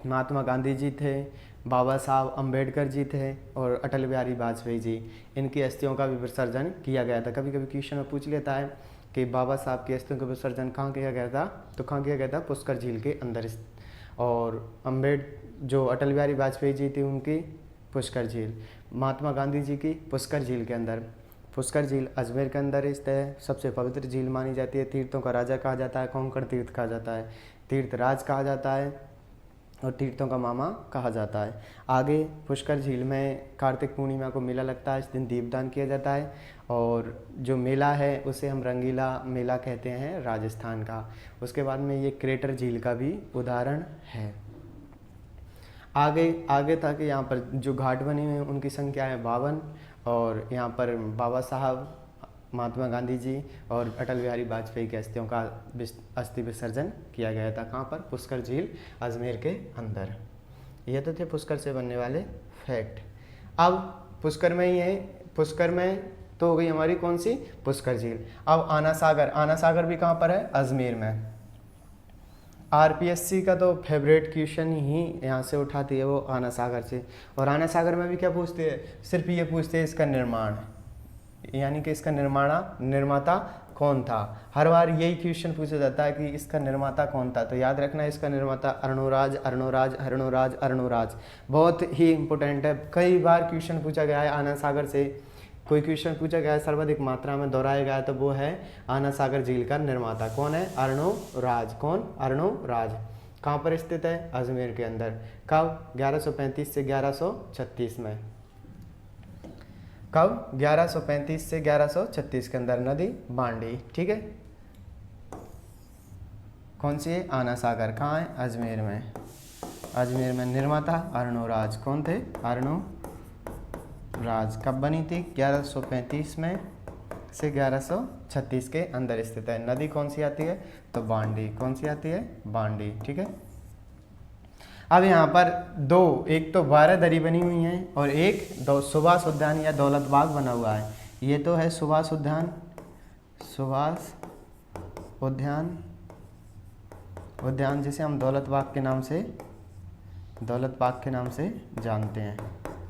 महात्मा गांधी जी थे, बाबा साहब अम्बेडकर जी थे और अटल बिहारी वाजपेयी जी, इनकी अस्थियों का भी विसर्जन किया गया था। कभी कभी क्वेश्चन में पूछ लेता है कि बाबा साहब की अस्थियों का विसर्जन कहाँ किया गया था? तो कहाँ किया गया था? पुष्कर झील के अंदर। और जो अटल बिहारी वाजपेयी जी थी उनकी पुष्कर झील, महात्मा गांधी जी की पुष्कर झील के अंदर। पुष्कर झील अजमेर के अंदर स्थित है। सबसे पवित्र झील मानी जाती है। तीर्थों का राजा कहा जाता है, कोंकण तीर्थ कहा जाता है, तीर्थराज कहा जाता है और तीर्थों का मामा कहा जाता है। आगे पुष्कर झील में कार्तिक पूर्णिमा को मेला लगता है। इस दिन दीपदान किया जाता है और जो मेला है उसे हम रंगीला मेला कहते हैं राजस्थान का। उसके बाद में ये क्रेटर झील का भी उदाहरण है। आगे तक यहाँ पर जो घाट बने हुए हैं उनकी संख्या है 52 और यहाँ पर बाबा साहब, महात्मा गांधी जी और अटल बिहारी वाजपेयी की अस्थियों का अस्थि विसर्जन किया गया था। कहाँ पर? पुष्कर झील अजमेर के अंदर। ये तो थे पुष्कर से बनने वाले फैक्ट। अब पुष्कर में ही है, पुष्कर में तो हो गई हमारी कौन सी? पुष्कर झील। अब आना सागर भी कहाँ पर है? अजमेर में। आरपीएससी का तो फेवरेट क्वेश्चन ही यहाँ से उठाती है वो आना सागर से। और आना सागर में भी क्या पूछते हैं? सिर्फ ये पूछते हैं इसका निर्माण, यानी कि इसका निर्माता कौन था। हर बार यही क्वेश्चन पूछा जाता है कि इसका निर्माता कौन था। तो याद रखना इसका निर्माता अर्णोराज बहुत ही इंपॉर्टेंट है। कई बार क्वेश्चन पूछा गया है आना सागर से। कोई क्वेश्चन पूछा गया है सर्वाधिक मात्रा में दोहराया गया है तो वो है आना सागर झील का निर्माता कौन है? अर्णोराज। कौन? अर्णोराज। कहाँ पर स्थित है? अजमेर के अंदर। कब? 1135 से 1136 में। कब? 1135 से 1136 के अंदर। नदी बांडी। ठीक है, कौन सी है? आना सागर। कहाँ है? अजमेर में। अजमेर में। निर्माता अर्णोराज। कौन थे? अर्णोराज। कब बनी थी? 1135 में से 1136 के अंदर स्थित है। नदी कौन सी आती है? तो बांडी। कौन सी आती है? बांडी। ठीक है। अब यहाँ पर एक तो 12 दरी बनी हुई हैं और एक सुभाष उद्यान या दौलत बाग बना हुआ है। ये तो है सुभाष उद्यान जिसे हम दौलत बाग के नाम से जानते हैं।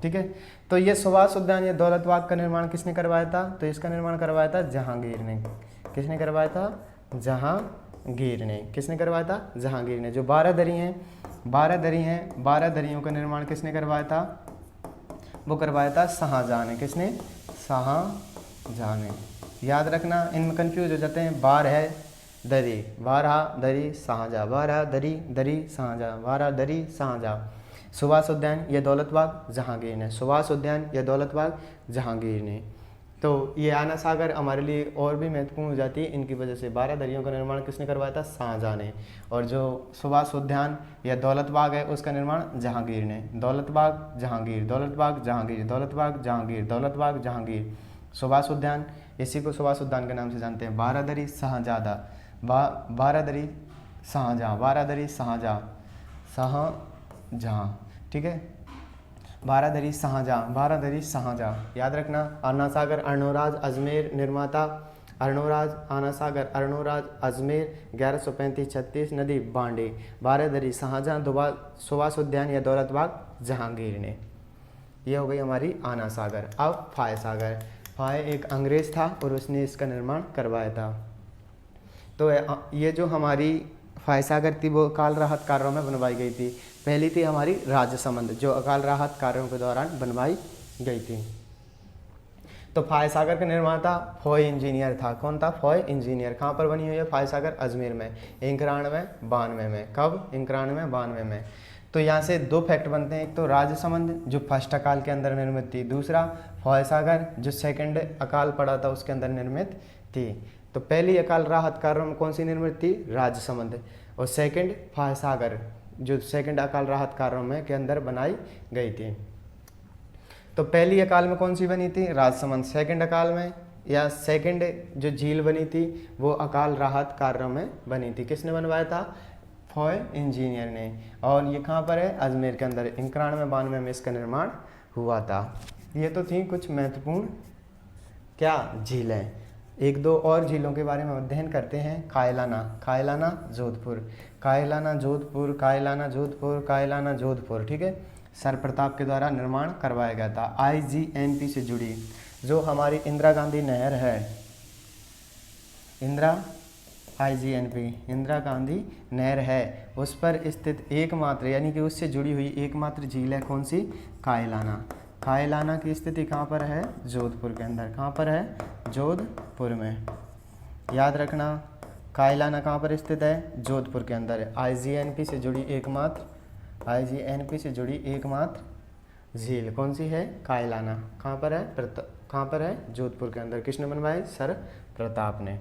ठीक है, तो ये सुभाष उद्यान या दौलत बाग का निर्माण किसने करवाया था? तो इसका निर्माण करवाया था जहांगीर ने। किसने करवाया था? जहांगीर ने। किसने करवाया था? जहांगीर ने। जो 12 दरी हैं, 12 दरी हैं, 12 दरियों का निर्माण किसने करवाया था? वो करवाया था शाहजहां ने। किसने? शाहजहां ने। याद रखना, इनमें कंफ्यूज हो जाते हैं। 12 दरी, 12 दरी शाहजहां, 12 दरी दरी शाहजहां, 12 दरी शाहजहां। सुभाष उद्यान या दौलत बाग जहांगीर ने। सुभाष उद्यान या दौलत बाग जहांगीर ने। तो ये आना सागर हमारे लिए और भी महत्वपूर्ण हो जाती है इनकी वजह से। 12 दरियों का निर्माण किसने करवाया था? शाहजहां ने। और जो सुभाष उद्यान या दौलत बाग है उसका निर्माण जहांगीर ने। दौलत बाग जहांगीर, दौलत बाग जहांगीर, दौलत बाग जहांगीर, दौलत बाग जहांगीर। सुभाष उद्यान, इसी को सुभाष उद्यान के नाम से जानते हैं। 12 दरी शाहजहां, 12 दरी शाहजहां, 12 दरी शाहजहां, शाहजहां, ठीक है। 12 दरी शाहजहां, 12 दरी शाहजहां। याद रखना, आना सागर अर्णोराज अजमेर निर्माता अर्णोराज, आना सागर अर्णोराज अजमेर 1135-36 नदी बांडे, 12 दरी शाहजहां, सुभाष उद्यान या दौलत बाग जहांगीर ने। यह हो गई हमारी आना सागर। अब फाय सागर। फाय एक अंग्रेज था और उसने इसका निर्माण करवाया था। तो ये जो हमारी फाय सागर थी वो अकाल राहत कार्यों में बनवाई गई थी। पहली थी हमारी राजसमंद, जो अकाल राहत कार्यों के दौरान बनवाई गई थी। तो फाय सागर का निर्माता फॉय इंजीनियर था। कौन था? Foy engineer. कहाँ पर बनी हुई है फाय सागर? अजमेर में। 91-92 में। कब? 91-92 में। तो यहाँ से 2 फैक्ट बनते हैं। एक तो राजसमंद जो फर्स्ट अकाल के अंदर निर्मित थी, दूसरा फाय सागर जो सेकंड अकाल पड़ा था उसके अंदर निर्मित थी। तो पहली अकाल राहत कार्यों में कौन सी निर्मित थी? राजसमंद। और सेकंड फाय सागर जो सेकंड अकाल राहत कार्यों में के अंदर बनाई गई थी। तो पहली अकाल में कौन सी बनी थी? राजसमंद। सेकंड अकाल में या सेकंड जो झील बनी थी वो अकाल राहत कार्यों में बनी थी। किसने बनवाया था? फॉय इंजीनियर ने। और ये कहाँ पर है? अजमेर के अंदर। 91-92 में इसका निर्माण हुआ था। ये तो थी कुछ महत्वपूर्ण क्या झीलें। 1-2 और झीलों के बारे में अध्ययन करते हैं। कायलाना, कायलाना जोधपुर, कायलाना जोधपुर, कायलाना जोधपुर, कायलाना जोधपुर, ठीक है। सर प्रताप के द्वारा निर्माण करवाया गया था। IGNP से जुड़ी जो हमारी इंदिरा गांधी नहर है, इंदिरा गांधी नहर है, उस पर स्थित एकमात्र यानी कि उससे जुड़ी हुई एकमात्र झील है कौन सी? कायलाना। कायलाना की स्थिति कहाँ पर है? जोधपुर के अंदर। कहाँ पर है? जोधपुर में। याद रखना, कायलाना कहाँ पर स्थित है? जोधपुर के अंदर है। IGNP से जुड़ी एकमात्र झील कौन सी है? कायलाना। कहाँ पर है? कहाँ पर है? जोधपुर के अंदर। किसने बनवाई? सर प्रताप ने।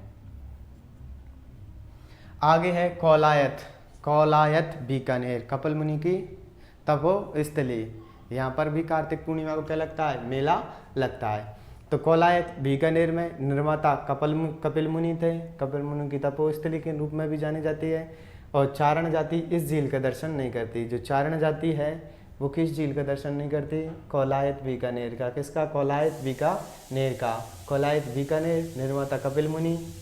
आगे है कौलायत, कौलायत बीकानेर, कपिल मुनि की तपोस्थली। यहाँ पर भी कार्तिक पूर्णिमा को क्या लगता है? मेला लगता है। तो कौलायत बीकानेर में निर्माता कपिल मुनि थे। कपिल मुनि की तपोस्थली के रूप में भी जानी जाती है। और चारण जाति इस झील का दर्शन नहीं करती। जो चारण जाति है वो किस झील का दर्शन नहीं करती? कौलायत बीकानेर का। किसका? कौलायत बीकानेर का। कौलायत बीकानेर निर्माता कपिल मुनि,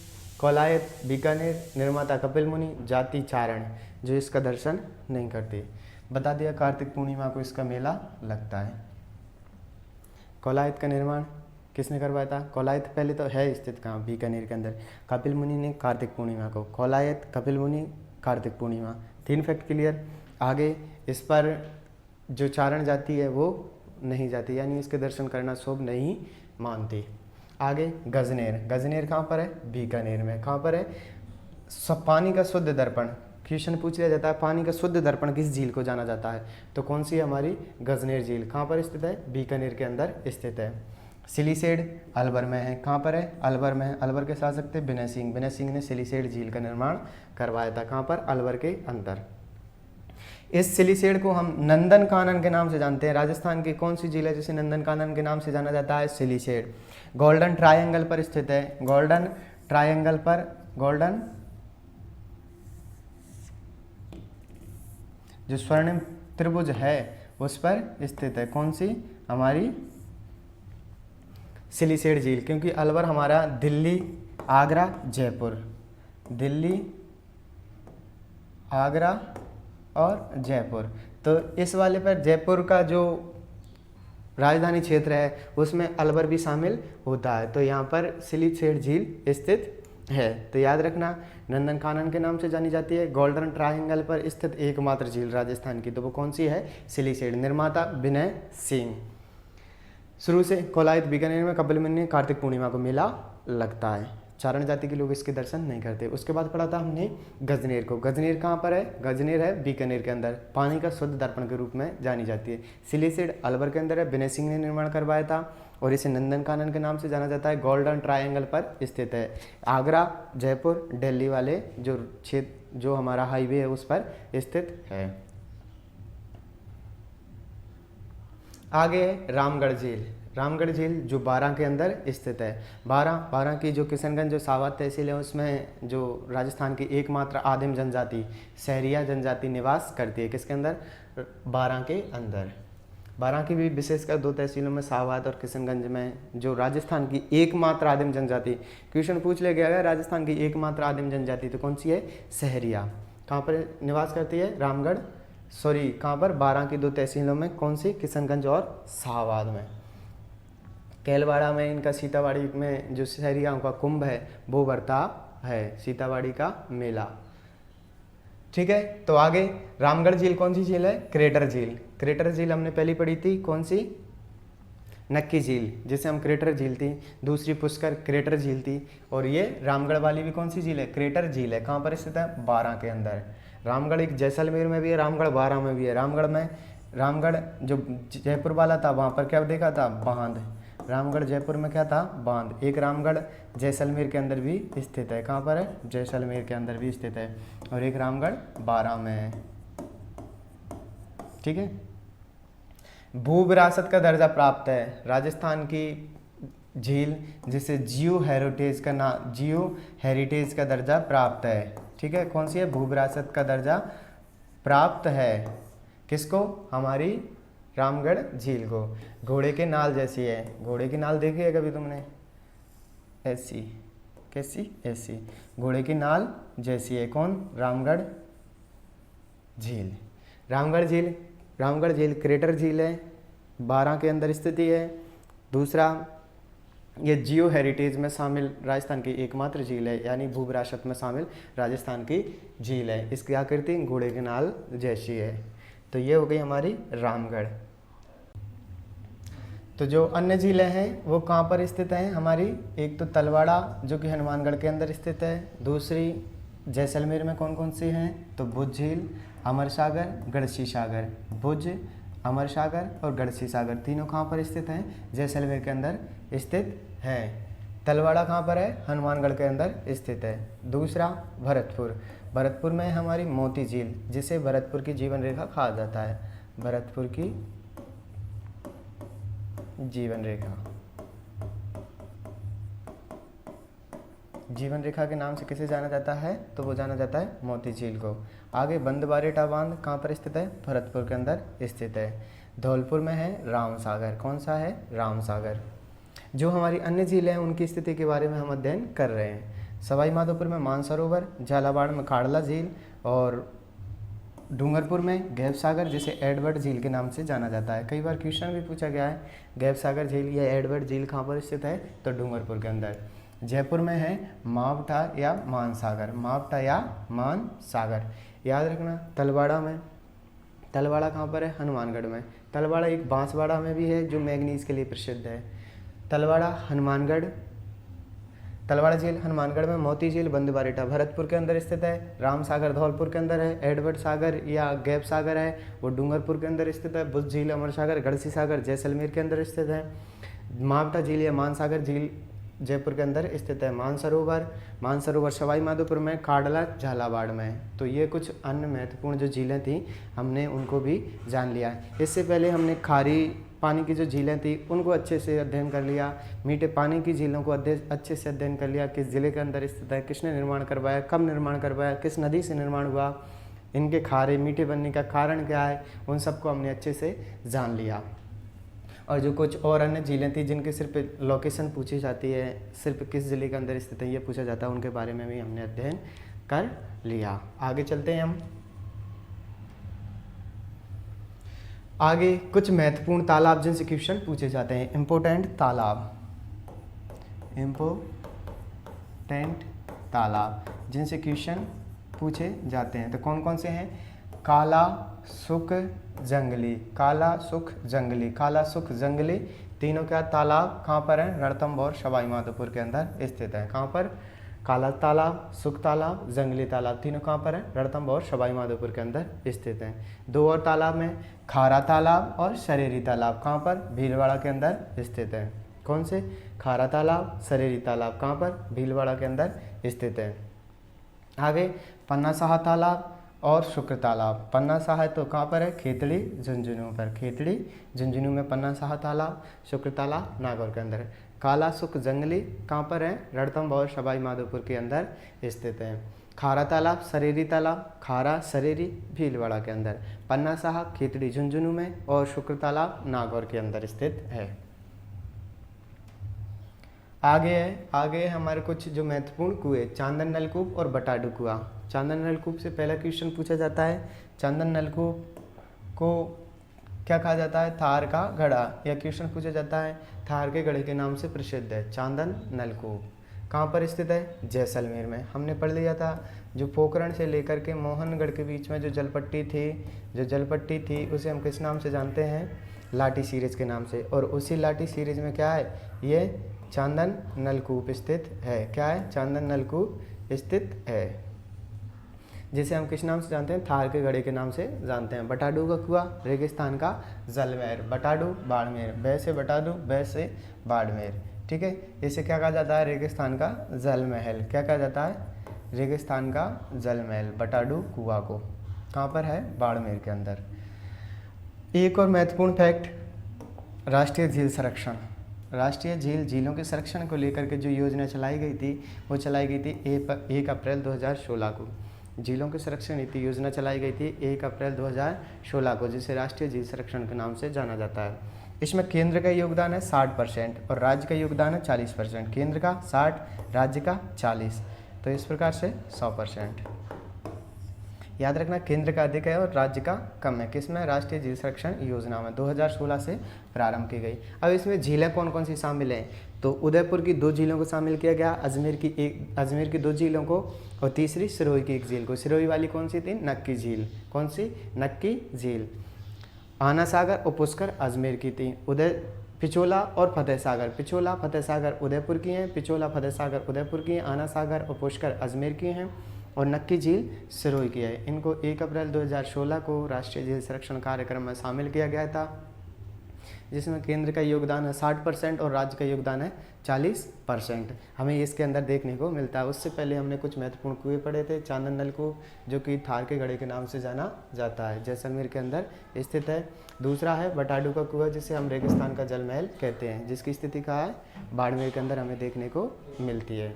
कौलायत बीकानेर निर्माता कपिल मुनि, जाति चारण, जो इसका दर्शन नहीं करती। बता दिया कार्तिक पूर्णिमा को इसका मेला लगता है। कौलायत का निर्माण किसने करवाया था? कौलायत पहले तो है स्थित कहाँ? बीकानेर के अंदर। कपिल मुनि ने कार्तिक पूर्णिमा को। कौलायत, कपिल मुनि, कार्तिक पूर्णिमा। 3 fact clear. आगे इस पर जो चारण जाति है वो नहीं जाती, यानी इसके दर्शन करना शुभ नहीं मानती। आगे गजनेर, गजनेर कहाँ पर है? बीकानेर में। कहाँ पर है? पानी का शुद्ध दर्पण। क्वेश्चन पूछ लिया जाता है पानी का शुद्ध दर्पण किस झील को जाना जाता है? तो कौन सी है हमारी? गजनेर झील। कहाँ पर स्थित है? बीकानेर के अंदर स्थित है। सिलीसेड अलवर में है। कहाँ पर है? अलवर में है। अलवर के शासक थे विनय सिंह। विनय सिंह ने सिलीसेड झील का निर्माण करवाया था। कहाँ पर? अलवर के अंदर। इस सिलीसेड को हम नंदन कानन के नाम से जानते हैं। राजस्थान की कौन सी झील है जिसे नंदन कानन के नाम से जाना जाता है? सिलीसेड। गोल्डन ट्रायंगल पर स्थित है। गोल्डन ट्रायंगल पर, गोल्डन जो स्वर्णिम त्रिभुज है उस पर स्थित है। कौन सी? हमारी सिलीसेड झील। क्योंकि अलवर हमारा दिल्ली, आगरा, जयपुर, दिल्ली, आगरा और जयपुर। तो इस वाले पर जयपुर का जो राजधानी क्षेत्र है उसमें अलवर भी शामिल होता है। तो यहाँ पर सिलीसेड झील स्थित है। तो याद रखना, नंदन कानन के नाम से जानी जाती है। गोल्डन ट्रायंगल पर स्थित एकमात्र झील राजस्थान की, तो वो कौन सी है? सिलीसेड। निर्माता विनय सिंह। शुरू से कोलायत बीकानेर में कपिल मुनि कार्तिक पूर्णिमा को मेला लगता है। चारण जाति के लोग इसके दर्शन नहीं करते। उसके बाद पढ़ा था हमने गजनेर को। गजनेर कहाँ पर है? गजनेर है बीकानेर के अंदर, पानी का शुद्ध दर्पण के रूप में जानी जाती है। सिलीसेड अलवर के अंदर है, विनय सिंह ने निर्माण करवाया था और इसे नंदन कानन के नाम से जाना जाता है। गोल्डन ट्रायंगल पर स्थित है। आगरा, जयपुर, दिल्ली वाले जो क्षेत्र, जो हमारा हाईवे है उस पर स्थित है। आगे है रामगढ़ झील। रामगढ़ झील जो बारां के अंदर स्थित है। बारां की जो किशनगंज जो सावत तहसील है उसमें जो राजस्थान की एकमात्र आदिम जनजाति सहरिया जनजाति निवास करती है। किसके अंदर? बारां के अंदर। बारां की भी विशेषकर 2 तहसीलों में सावत और किशनगंज में जो राजस्थान की एकमात्र आदिम जनजाति, क्वेश्चन पूछ ले गया है राजस्थान की एकमात्र आदिम जनजाति तो कौन सी है? सहरिया। कहाँ पर निवास करती है? रामगढ़, सॉरी कहाँ पर? बारां की 2 तहसीलों में, कौन सी? किशनगंज और सावत में। कैलवाड़ा में इनका, सीतावाड़ी में जो सहरियाओं का कुंभ है वो बढ़ता है, सीतावाड़ी का मेला। ठीक है, तो आगे रामगढ़ झील कौन सी झील है? क्रेटर झील। क्रेटर झील हमने पहली पढ़ी थी, कौन सी? नक्की झील, जिसे हम क्रेटर झील थी। दूसरी पुष्कर क्रेटर झील थी। और ये रामगढ़ वाली भी कौन सी झील है? क्रेटर झील है। कहाँ पर स्थित है? बारां के अंदर। रामगढ़ एक जैसलमेर में भी है, रामगढ़ बारां में भी है। रामगढ़ जो जयपुर वाला था वहाँ पर क्या देखा था? बांध। रामगढ़ जयपुर में क्या था? बांध। एक रामगढ़ जैसलमेर के अंदर भी स्थित है। कहाँ पर है? जैसलमेर के अंदर भी स्थित है। और एक रामगढ़ बारां में है। ठीक है, भू विरासत का दर्जा प्राप्त है राजस्थान की झील, जिसे जियो हेरिटेज का दर्जा प्राप्त है। ठीक है, कौन सी है? भू विरासत का दर्जा प्राप्त है। किसको? हमारी रामगढ़ झील को। घोड़े के नाल जैसी है। घोड़े की नाल देखी है कभी तुमने? ऐसी। कैसी? ऐसी। घोड़े की नाल जैसी है। कौन? रामगढ़ झील। रामगढ़ झील क्रेटर झील है, बारां के अंदर स्थिति है। दूसरा, ये जियो हेरिटेज में शामिल राजस्थान की एकमात्र झील है, यानी भू विरासत में शामिल राजस्थान की झील है। इसकी आकृति घोड़े के नाल जैसी है। तो ये हो गई हमारी रामगढ़। तो जो अन्य झीलें हैं वो कहाँ पर स्थित हैं हमारी? एक तो तलवाड़ा जो कि हनुमानगढ़ के अंदर स्थित है। दूसरी जैसलमेर में कौन कौन सी हैं? तो भुज झील, अमर सागर, गढ़सी सागर। भुज, अमर सागर और गढ़सी सागर तीनों कहाँ पर स्थित हैं? जैसलमेर के अंदर स्थित है। तलवाड़ा कहाँ पर है? हनुमानगढ़ के अंदर स्थित है। दूसरा भरतपुर में हमारी मोती झील, जिसे भरतपुर की जीवन रेखा कहा जाता है। भरतपुर की जीवन रेखा के नाम से किसे जाना जाता है? तो वो जाना जाता है मोती झील को। आगे बंदबारेटा बांध कहाँ पर स्थित है? भरतपुर के अंदर स्थित है। धौलपुर में है राम सागर। कौन सा है? राम सागर। जो हमारी अन्य झीलें हैं उनकी स्थिति के बारे में हम अध्ययन कर रहे हैं। सवाई माधोपुर में मानसरोवर, झालावाड़ में खाड़ला झील और डूंगरपुर में गैब सागर, जिसे एडवर्ड झील के नाम से जाना जाता है। कई बार क्वेश्चन भी पूछा गया है, गैब सागर झील या एडवर्ड झील कहाँ पर स्थित है? तो डूंगरपुर के अंदर। जयपुर में है मावठा या मानसागर। मावठा या मानसागर याद रखना। तलवाड़ा कहाँ पर है? हनुमानगढ़ में। तलवाड़ा एक बांसवाड़ा में भी है जो मैंगनीज के लिए प्रसिद्ध है। तलवाड़ा झील हनुमानगढ़ में। मोती झील बंदबारेटा भरतपुर के अंदर स्थित है। राम सागर धौलपुर के अंदर है। एडवर्ड सागर या गैब सागर है वो डूंगरपुर के अंदर स्थित है। बुद्ध झील, अमर सागर, गढ़सी सागर जैसलमेर के अंदर स्थित है। मावठा झील या मानसागर झील जयपुर के अंदर स्थित है। मानसरोवर सवाई माधोपुर में, खाड़ला झालावाड़ में। तो ये कुछ अन्य महत्वपूर्ण जो झीलें थी हमने उनको भी जान लिया। इससे पहले हमने खारी पानी की जो झीलें थी उनको अच्छे से अध्ययन कर लिया। मीठे पानी की झीलों को अच्छे से अध्ययन कर लिया। किस जिले के अंदर स्थित है, किसने निर्माण करवाया, कब निर्माण करवाया, किस नदी से निर्माण हुआ, इनके खारे मीठे बनने का कारण क्या है, उन सबको हमने अच्छे से जान लिया। और जो कुछ और अन्य झीलें थी जिनकी सिर्फ लोकेशन पूछी जाती है, सिर्फ किस ज़िले के अंदर स्थित है ये पूछा जाता है, उनके बारे में भी हमने अध्ययन कर लिया। आगे चलते हैं हम। आगे कुछ महत्वपूर्ण तालाब जिनसे क्वेश्चन पूछे जाते हैं। इम्पोर्टेंट तालाब, जिनसे क्वेश्चन पूछे जाते हैं। तो कौन कौन से हैं? काला, सुख, जंगली। काला, सुख, जंगली। काला, सुख, जंगली तीनों क्या तालाब कहाँ पर हैं? रणथंभौर और सवाई माधोपुर के अंदर स्थित है। कहाँ पर? काला तालाब, सुख तालाब, जंगली तालाब तीनों कहाँ पर हैं? रणथंभौर और सवाई माधोपुर के अंदर स्थित हैं। दो और तालाब में खारा तालाब और सरेरी तालाब कहाँ पर? भीलवाड़ा के अंदर स्थित है। कौन से? खारा तालाब, सरेरी तालाब कहाँ पर? भीलवाड़ा के अंदर स्थित है। आगे पन्ना साहा तालाब और शुक्र तालाब। पन्ना साहा तो कहाँ पर है? खेतड़ी झुंझुनू पर। खेतड़ी झुंझुनू में पन्ना साहा तालाब, शुक्र तालाब नागौर के अंदर है। काला, सुख, जंगली कहाँ पर है? रणथंभौर सवाई माधोपुर के अंदर स्थित है। खारा तालाब, सरेरी तालाब, खारा, सरेरी भीलवाड़ा के अंदर। पन्ना साहा खेतड़ी झुंझुनू में और शुक्र तालाब नागौर के अंदर स्थित है। आगे हमारे कुछ जो महत्वपूर्ण कुएं, चांदन नलकूप और बटाडू कुआं। चांदन नलकूप से पहला क्वेश्चन पूछा जाता है। चांदन नलकूप को क्या कहा जाता है? थार का घड़ा। यह क्वेश्चन पूछा जाता है। थार के घड़े के नाम से प्रसिद्ध है चांदन नलकूप। कहाँ पर स्थित है? जैसलमेर में। हमने पढ़ लिया था जो पोखरण से लेकर के मोहनगढ़ के बीच में जो जलपट्टी थी उसे हम किस नाम से जानते हैं? लाठी सीरीज के नाम से। और उसी लाठी सीरीज में क्या है? ये चांदन नलकूप स्थित है। क्या है? चांदन नलकूप स्थित है, जिसे हम किस नाम से जानते हैं? थार के घड़े के नाम से जानते हैं। बटाडू का कुआं, रेगिस्तान का जलमहल। बटाडू, बाड़मेर। बै से बटाडू, बै से बाड़मेर। ठीक है, इसे क्या कहा जाता है? रेगिस्तान का जलमहल। क्या कहा जाता है? रेगिस्तान का जलमहल, बटाडू कुआं को। कहाँ पर है? बाड़मेर के अंदर। एक और महत्वपूर्ण फैक्ट, राष्ट्रीय झील संरक्षण। राष्ट्रीय झीलों के संरक्षण को लेकर के जो योजना चलाई गई थी वो चलाई गई थी 1 अप्रैल 2016 को। झीलों के संरक्षण नीति योजना चलाई गई थी 1 अप्रैल 2016 को, जिसे राष्ट्रीय झील संरक्षण के नाम से जाना जाता है। इसमें केंद्र का योगदान है 60% और राज्य का योगदान है 40%। केंद्र का 60, राज्य का 40, तो इस प्रकार से 100%। याद रखना, केंद्र का अधिक है और राज्य का कम है। किसमें? राष्ट्रीय झील संरक्षण योजना में 2016 से प्रारंभ की गई। अब इसमें झीलें कौन कौन सी शामिल हैं? तो उदयपुर की 2 झीलों को शामिल किया गया, अजमेर की 2 झीलों को और तीसरी सिरोही की 1 झील को। सिरोही वाली कौन सी थी? नक्की झील। कौन सी? नक्की झील। आना सागर और पुष्कर अजमेर की थी। पिछोला और फतेह सागर। पिछोला, फतेह सागर उदयपुर की हैं। पिछोला, फतेह सागर उदयपुर की हैं। आना सागर और पुष्कर अजमेर की हैं और नक्की झील सिरोही की है। इनको 1 अप्रैल 2016 को राष्ट्रीय झील संरक्षण कार्यक्रम में शामिल किया गया था, जिसमें केंद्र का योगदान है 60% और राज्य का योगदान है 40%। हमें इसके अंदर देखने को मिलता है। उससे पहले हमने कुछ महत्वपूर्ण कुएं पढ़े थे। चांदन नलकूप, जो कि थार के घड़े के नाम से जाना जाता है, जैसलमेर के अंदर स्थित है। दूसरा है बटाडू का कुआं, जिसे हम रेगिस्तान का जलमहल कहते हैं, जिसकी स्थिति कहाँ है? बाड़मेर के अंदर हमें देखने को मिलती है।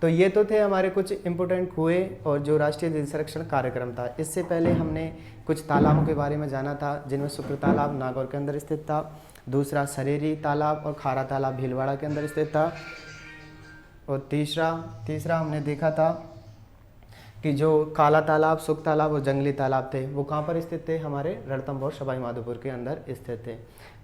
तो ये तो थे हमारे कुछ इम्पोर्टेंट कुएं और जो राष्ट्रीय झील संरक्षण कार्यक्रम था। इससे पहले हमने कुछ तालाबों के बारे में जाना था, जिनमें शुक्र तालाब नागौर के अंदर स्थित था। दूसरा सरेरी तालाब और खारा तालाब भीलवाड़ा के अंदर स्थित था। और तीसरा हमने देखा था कि जो काला तालाब, सुख तालाब और जंगली तालाब थे वो कहाँ पर स्थित थे? हमारे रणथंभौर सवाई माधोपुर के अंदर स्थित थे।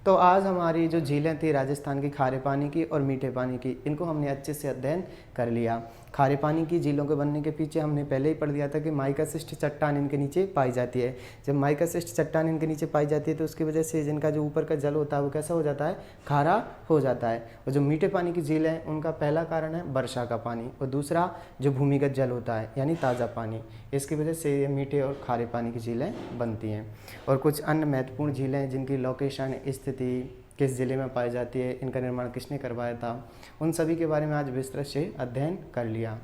तो आज हमारी जो झीलें थी राजस्थान की, खारे पानी की और मीठे पानी की, इनको हमने अच्छे से अध्ययन कर लिया। खारे पानी की झीलों के बनने के पीछे हमने पहले ही पढ़ दिया था कि माइकासिस्ट चट्टान इनके नीचे पाई जाती है। जब माइकासिस्ट चट्टान इनके नीचे पाई जाती है तो उसकी वजह से जिनका जो ऊपर का जल होता है वो कैसा हो जाता है? खारा हो जाता है। और जो मीठे पानी की झील है उनका पहला कारण है वर्षा का पानी और दूसरा जो भूमिगत जल होता है यानी ताज़ा पानी। इसकी वजह से ये मीठे और खारे पानी की झीलें बनती हैं। और कुछ अन्य महत्वपूर्ण झीलें जिनकी लोकेशन, स्थिति, किस ज़िले में पाई जाती है, इनका निर्माण किसने करवाया था, उन सभी के बारे में आज विस्तृत से अध्ययन कर लिया।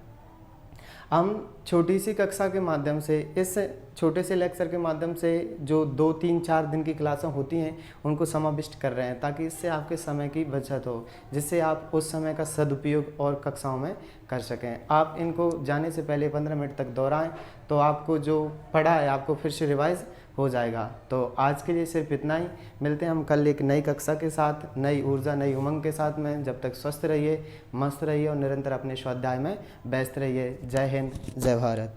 हम छोटी सी कक्षा के माध्यम से, इस छोटे से लेक्चर के माध्यम से जो 2, 3, 4 दिन की क्लासें होती हैं उनको समाविष्ट कर रहे हैं, ताकि इससे आपके समय की बचत हो, जिससे आप उस समय का सदुपयोग और कक्षाओं में कर सकें। आप इनको जाने से पहले 15 मिनट तक दोहराएं तो आपको जो पढ़ा है आपको फिर से रिवाइज हो जाएगा। तो आज के लिए सिर्फ इतना ही। मिलते हैं हम कल एक नई कक्षा के साथ, नई ऊर्जा, नई उमंग के साथ में। जब तक स्वस्थ रहिए, मस्त रहिए और निरंतर अपने स्वाध्याय में व्यस्त रहिए। जय हिंद, जय भारत।